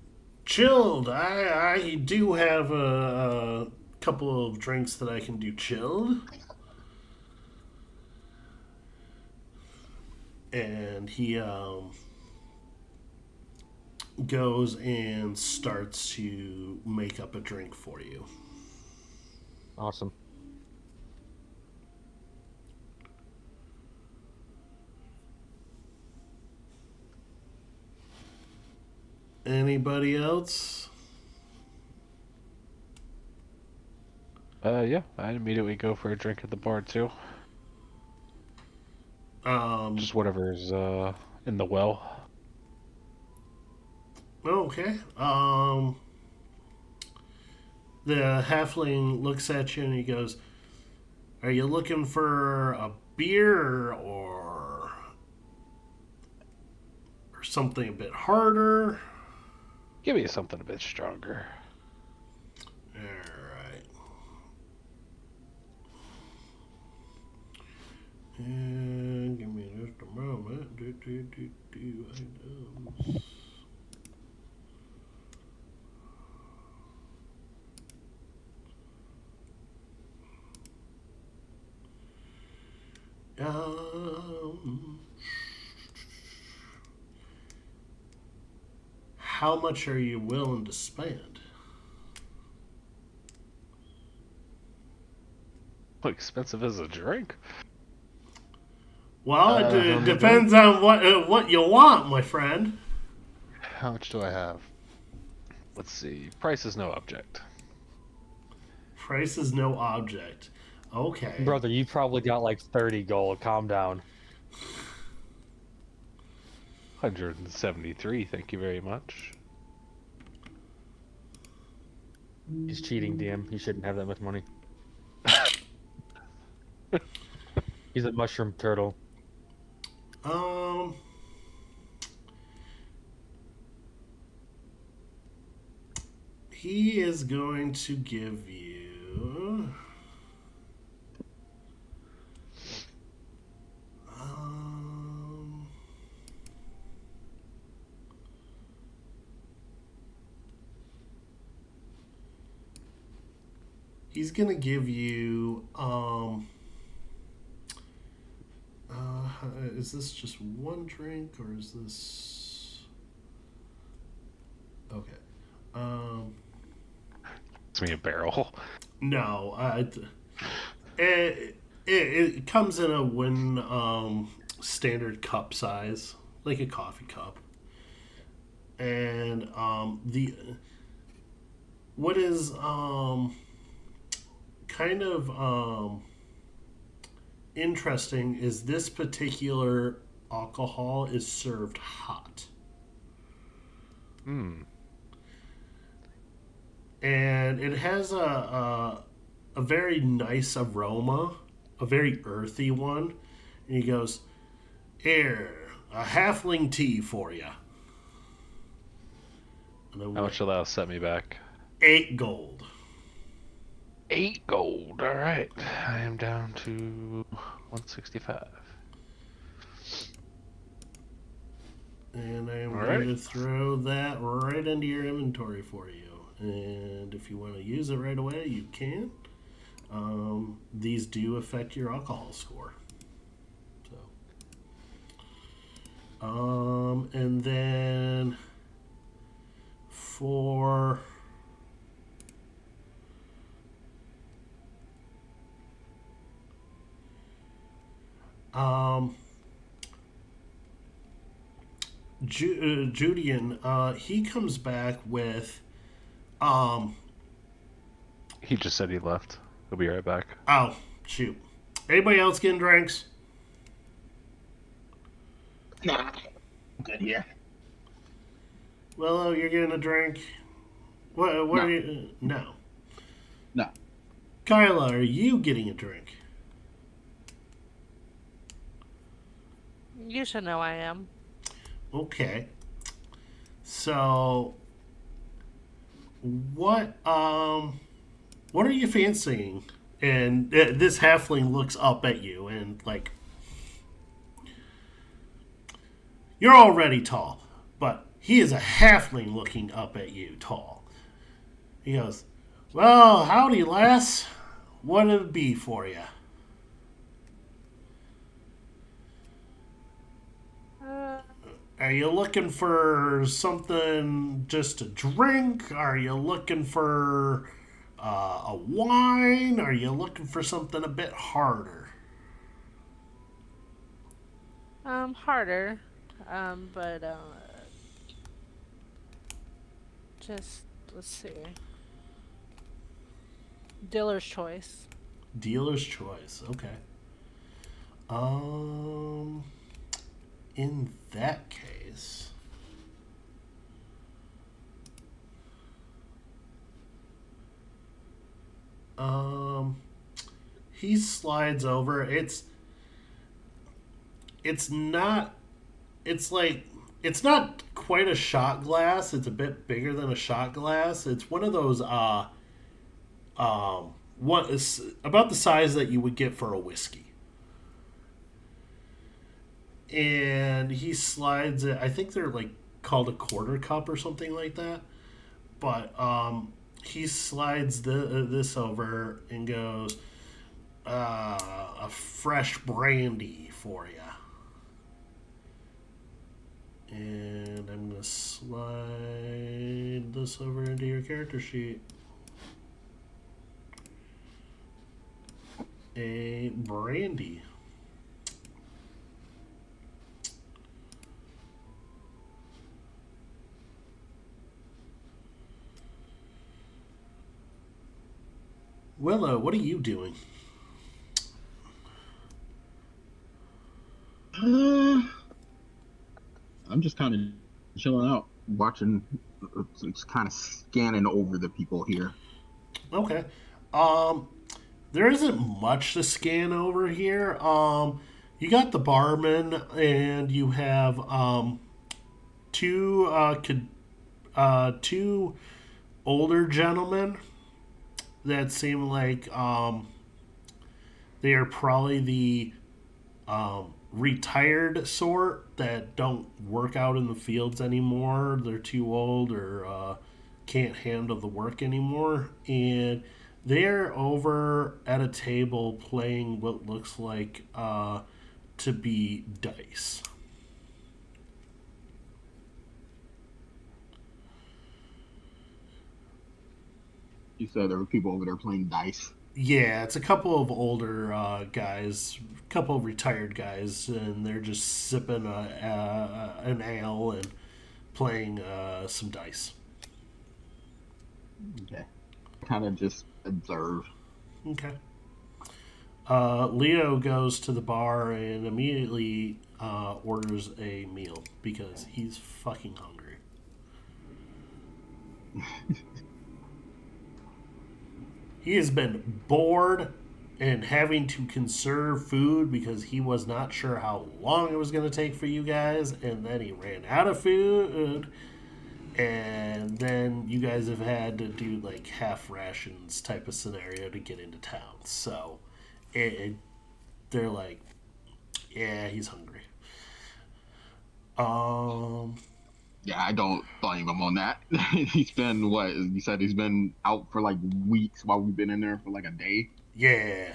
Chilled. I do have a couple of drinks that I can do chilled. And he goes and starts to make up a drink for you. Awesome. Anybody else? Yeah, I immediately go for a drink at the bar too. Just whatever's in the well. Okay. The halfling looks at you and he goes, "Are you looking for a beer or something a bit harder?" Give me something a bit stronger. Alright. And give me just a moment. Items. How much are you willing to spend? How expensive is a drink? Well, it depends on what you want, my friend. How much do I have? Let's see. Price is no object. Price is no object. Okay. Brother, you probably got like 30 gold. Calm down. 173, thank you very much. He's cheating, DM. He shouldn't have that much money. He's a mushroom turtle. He is going to give you... he's gonna give you is this just one drink or is this okay? It's me a barrel. No, it comes in a wooden standard cup size, like a coffee cup, and what is kind of interesting is this particular alcohol is served hot. Hmm. And it has a very nice aroma, a very earthy one. And he goes, "Here, a halfling tea for you." And How much will that set me back? 8 gold. 8 gold. All right. I am down to 165. And I am All going right. to throw that right into your inventory for you. And if you want to use it right away, you can. These do affect your alcohol score. So, and then for Julian, he comes back with He just said he left. He'll be right back. oh shoot. Anybody else getting drinks? Nah, good here. Willow, you're getting a drink. What No. are you? No. No. Kyla, are you getting a drink? You should know I am. Okay. So, what are you fancying? And this halfling looks up at you and like, you're already tall, but he is a halfling looking up at you tall. He goes, "Well, howdy, lass. What'd it be for you?" Are you looking for something just to drink? Are you looking for a wine? Are you looking for something a bit harder? Harder. But just let's see. Dealer's choice. Dealer's choice. Okay. In that case, he slides over. It's not. It's like it's not quite a shot glass. It's a bit bigger than a shot glass. It's one of those what is about the size that you would get for a whiskey. And he slides it. I think they're like called a quarter cup or something like that. But he slides this over and goes, "A fresh brandy for you." And I'm gonna slide this over into your character sheet. A brandy. Willow, what are you doing? I'm just kind of chilling out, watching, just kind of scanning over the people here. Okay. There isn't much to scan over here. You got the barman, and you have two older gentlemen that seem like they are probably the retired sort that don't work out in the fields anymore. They're too old or can't handle the work anymore. And they're over at a table playing what looks like to be dice. You said there were people over there playing dice. Yeah, it's a couple of older guys, a couple of retired guys, and they're just sipping an ale and playing some dice. Okay. Kind of just observe. Okay. Leo goes to the bar and immediately orders a meal because he's fucking hungry. He has been bored and having to conserve food because he was not sure how long it was going to take for you guys, and then he ran out of food, and then you guys have had to do like half rations type of scenario to get into town. So they're like, yeah, he's hungry. Yeah, I don't blame him on that. He's been what you said. He's been out for like weeks while we've been in there for like a day. Yeah.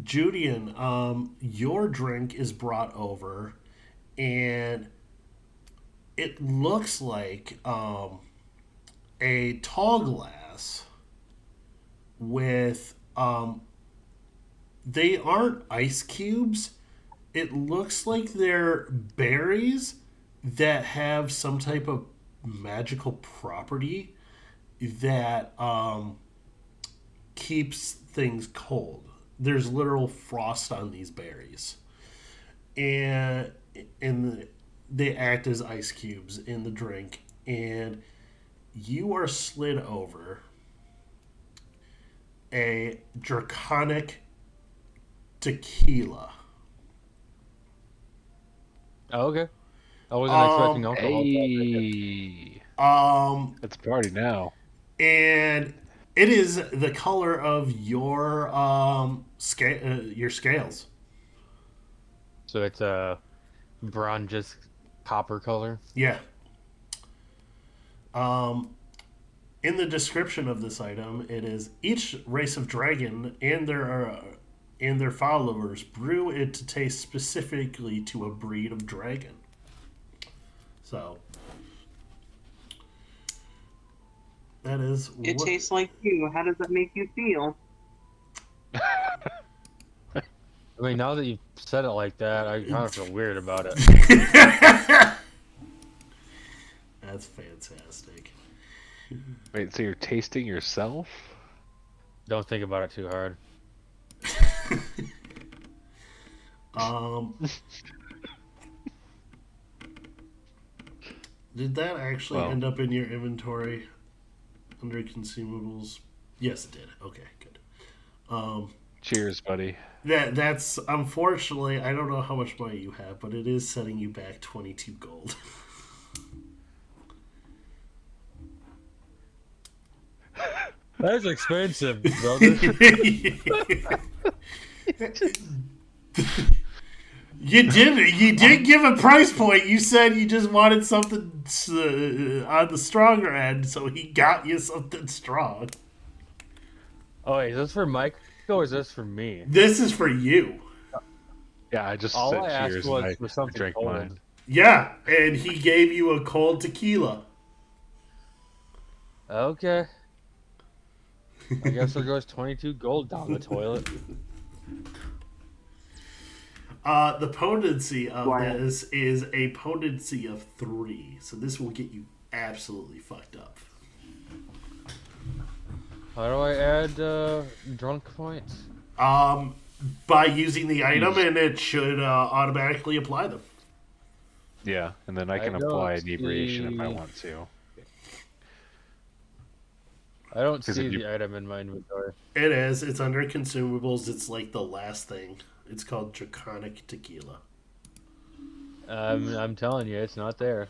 Julian, your drink is brought over, and it looks like a tall glass with they aren't ice cubes. It looks like they're berries that have some type of magical property that keeps things cold. There's literal frost on these berries, and they act as ice cubes in the drink. And you are slid over a draconic tequila. Oh, okay. I wasn't expecting alcohol. Hey, it's a party now. And it is the color of your your scales. So it's a bronze copper color. Yeah. In the description of this item, it is each race of dragon and their followers brew it to taste specifically to a breed of dragon. So that is. It tastes like you. How does that make you feel? I mean, now that you've said it like that, I kind of feel weird about it. That's fantastic. Wait, so you're tasting yourself? Don't think about it too hard. Did that actually end up in your inventory under consumables? Yes, it did. Okay, good. Cheers, buddy. That's unfortunately, I don't know how much money you have, but it is setting you back 22 gold. That's expensive, brother. You did give a price point. You said you just wanted something on the stronger end, so he got you something strong. Oh, wait, is this for Mike or is this for me? This is for you. Yeah, I just All said I asked cheers was and for I something drank cold. mine. Yeah, and he gave you a cold tequila. Okay. I guess there goes 22 gold down the toilet. The potency of this is a potency of 3, so this will get you absolutely fucked up. How do I add drunk points? By using the item, and it should automatically apply them. Yeah, and then I can apply inebriation if I want to. I don't see the item in my inventory. It is. It's under consumables. It's like the last thing. It's called Draconic Tequila. I'm telling you, it's not there.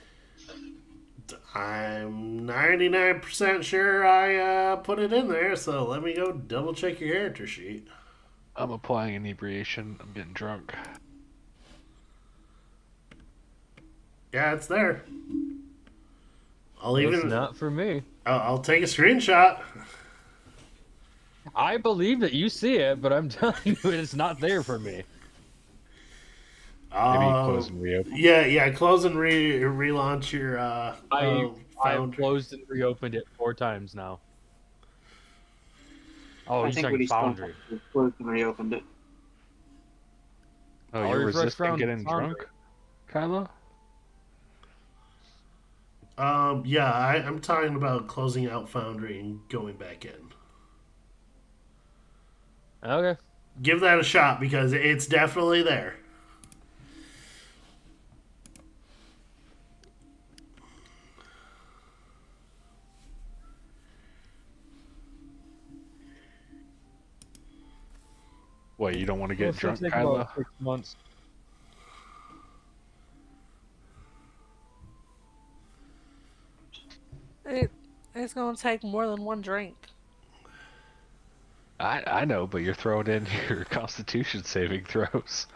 I'm 99% sure I put it in there, so let me go double check your character sheet. I'm applying inebriation. I'm getting drunk. Yeah, it's there. It's not for me. I'll take a screenshot. I believe that you see it, but I'm telling you it's not there for me. Maybe close and reopen. Yeah, close and relaunch your. I've closed and reopened it 4 times now. Oh, he's talking Foundry. Closed and reopened it. Oh, you're resisting getting drunk, Kyla? Yeah, I'm talking about closing out Foundry and going back in. Okay. Give that a shot because it's definitely there. What, you don't want to get It's gonna drunk, take Kylo? about 6 months. It's gonna take more than one drink. I know, but you're throwing in your Constitution saving throws.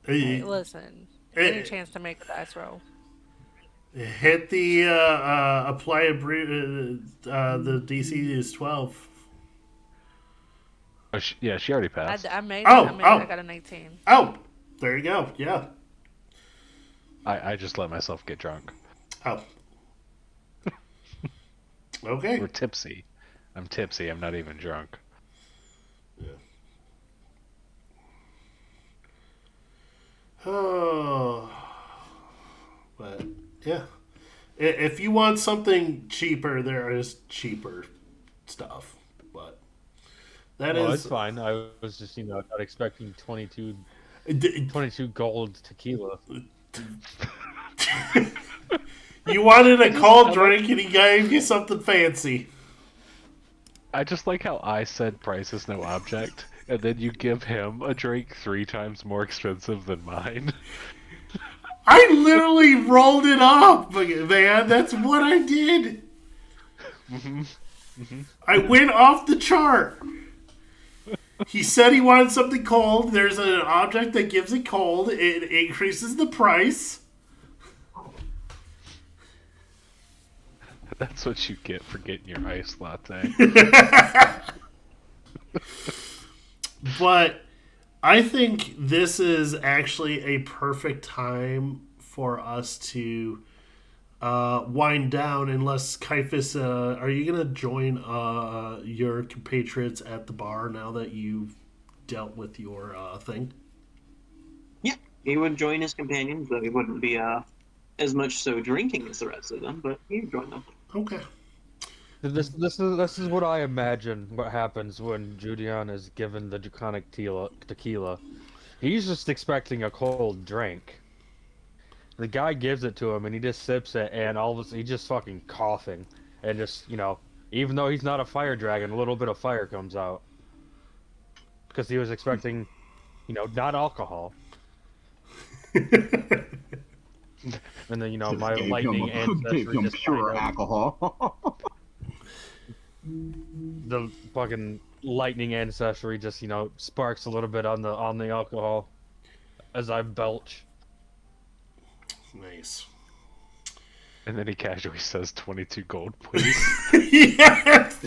Hey, Hey, listen, hey, any chance to make a dice roll? hit the apply a the DC is 12. Oh, yeah, she already passed. I made it. Oh, I made it. I oh. got an 18. Oh, there you go. Yeah. I just let myself get drunk. Oh. Okay. We're tipsy. I'm tipsy. I'm not even drunk. Oh. But yeah, if you want something cheaper, there is cheaper stuff. But that Oh, is it's fine. I was just, not expecting 22 D- 22 gold tequila. You wanted a cold drink and he gave you something fancy. I just like how I said price is no object, and then you give him a drink 3 times more expensive than mine. I literally rolled it up, man. That's what I did. I went off the chart. He said he wanted something cold. There's an object that gives it cold. It increases the price. That's what you get for getting your iced latte. But I think this is actually a perfect time for us to wind down. Unless Kaifus, are you gonna join your compatriots at the bar now that you've dealt with your thing? Yeah, he would join his companions, though he wouldn't be as much so drinking as the rest of them, but he'd join them. Okay. This is what I imagine what happens when Judeon is given the draconic tequila. He's just expecting a cold drink. The guy gives it to him and he just sips it, and all of a sudden he's just fucking coughing, and just even though he's not a fire dragon, a little bit of fire comes out because he was expecting not alcohol. And then my lightning ancestry just pure alcohol. the fucking lightning ancestry just sparks a little bit on the alcohol as I belch. Nice. And then he casually says 22 gold, please. Yes.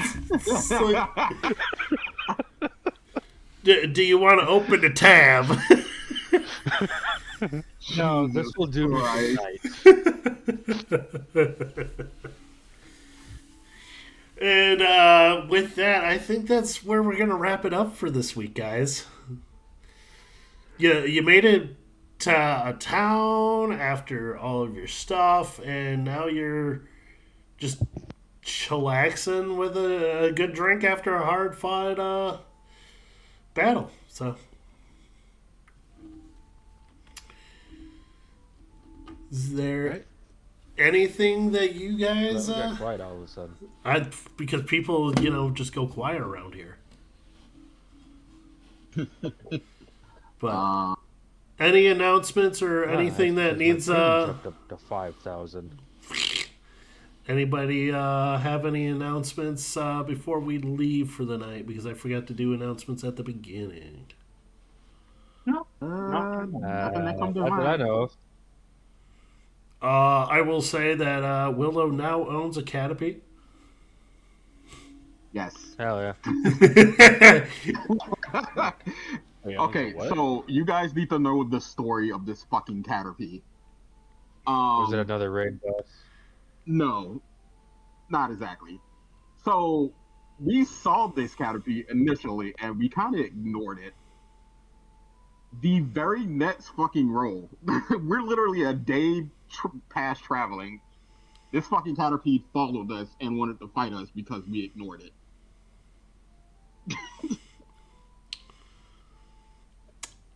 Do you want to open the tab? No, this will do me tonight. And with that, I think that's where we're gonna wrap it up for this week, guys. You made it to a town after all of your stuff, and now you're just chillaxing with a good drink after a hard fought battle. So, is there anything that you guys? Got quiet all of a sudden. Because people, just go quiet around here. But any announcements or anything that needs? Jumped up to 5,000. Anybody have any announcements before we leave for the night? Because I forgot to do announcements at the beginning. Nothing that comes to Not that I mind. know of. I will say that Willow now owns a Caterpie. Yes. Hell yeah. Okay, so you guys need to know the story of this fucking Caterpie. Was it another raid boss? No, not exactly. So we saw this Caterpie initially, and we kind of ignored it. The very next fucking roll, we're literally a day past traveling. This fucking caterpie followed us and wanted to fight us because we ignored it.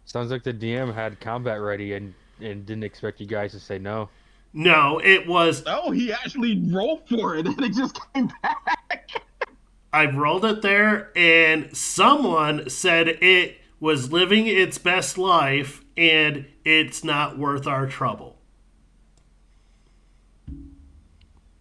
Sounds like the DM had combat ready and didn't expect you guys to say no. No, it was. Oh, he actually rolled for it and it just came back. I rolled it there, and someone said it was living its best life, and it's not worth our trouble.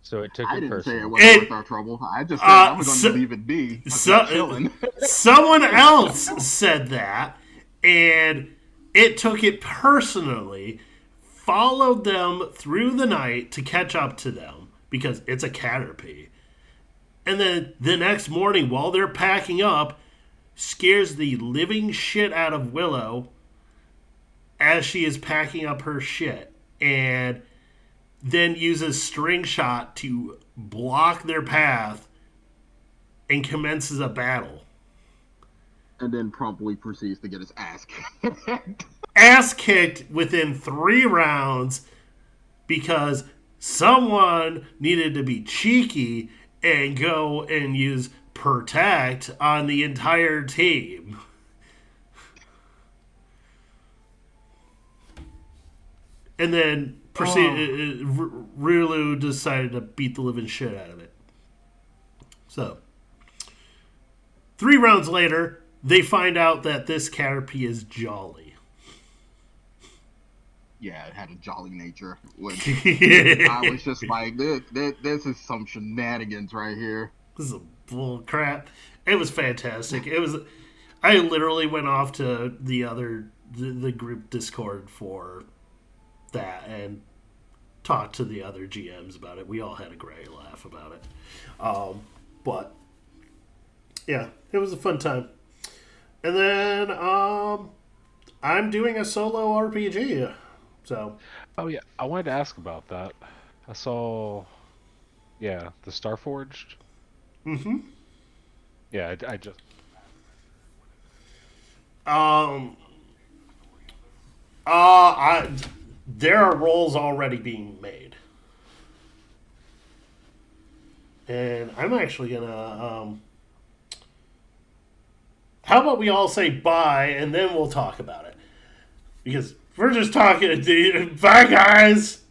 So it took I it didn't say personally. it wasn't worth our trouble. I just said I'm going to leave it be. Chilling. Someone else said that, and it took it personally, followed them through the night to catch up to them, because it's a caterpie. And then the next morning, while they're packing up, scares the living shit out of Willow as she is packing up her shit. And then uses string shot to block their path and commences a battle. And then promptly proceeds to get his ass kicked. Ass kicked within 3 rounds because someone needed to be cheeky and go and use protect on the entire team. And then Rulu decided to beat the living shit out of it. So, 3 rounds later, they find out that this caterpie is jolly. Yeah, it had a jolly nature. Which I was just like, this is some shenanigans right here. This is a bull crap. It was fantastic. I literally went off to the group Discord for that and talked to the other GMs about it. We all had a great laugh about it. But yeah, it was a fun time. And then I'm doing a solo RPG. So, oh yeah, I wanted to ask about that. I saw, the Starforged. Mm-hmm. Yeah, I just. There are rolls already being made, and I'm actually gonna. How about we all say bye, and then we'll talk about it, because we're just talking. Bye, guys.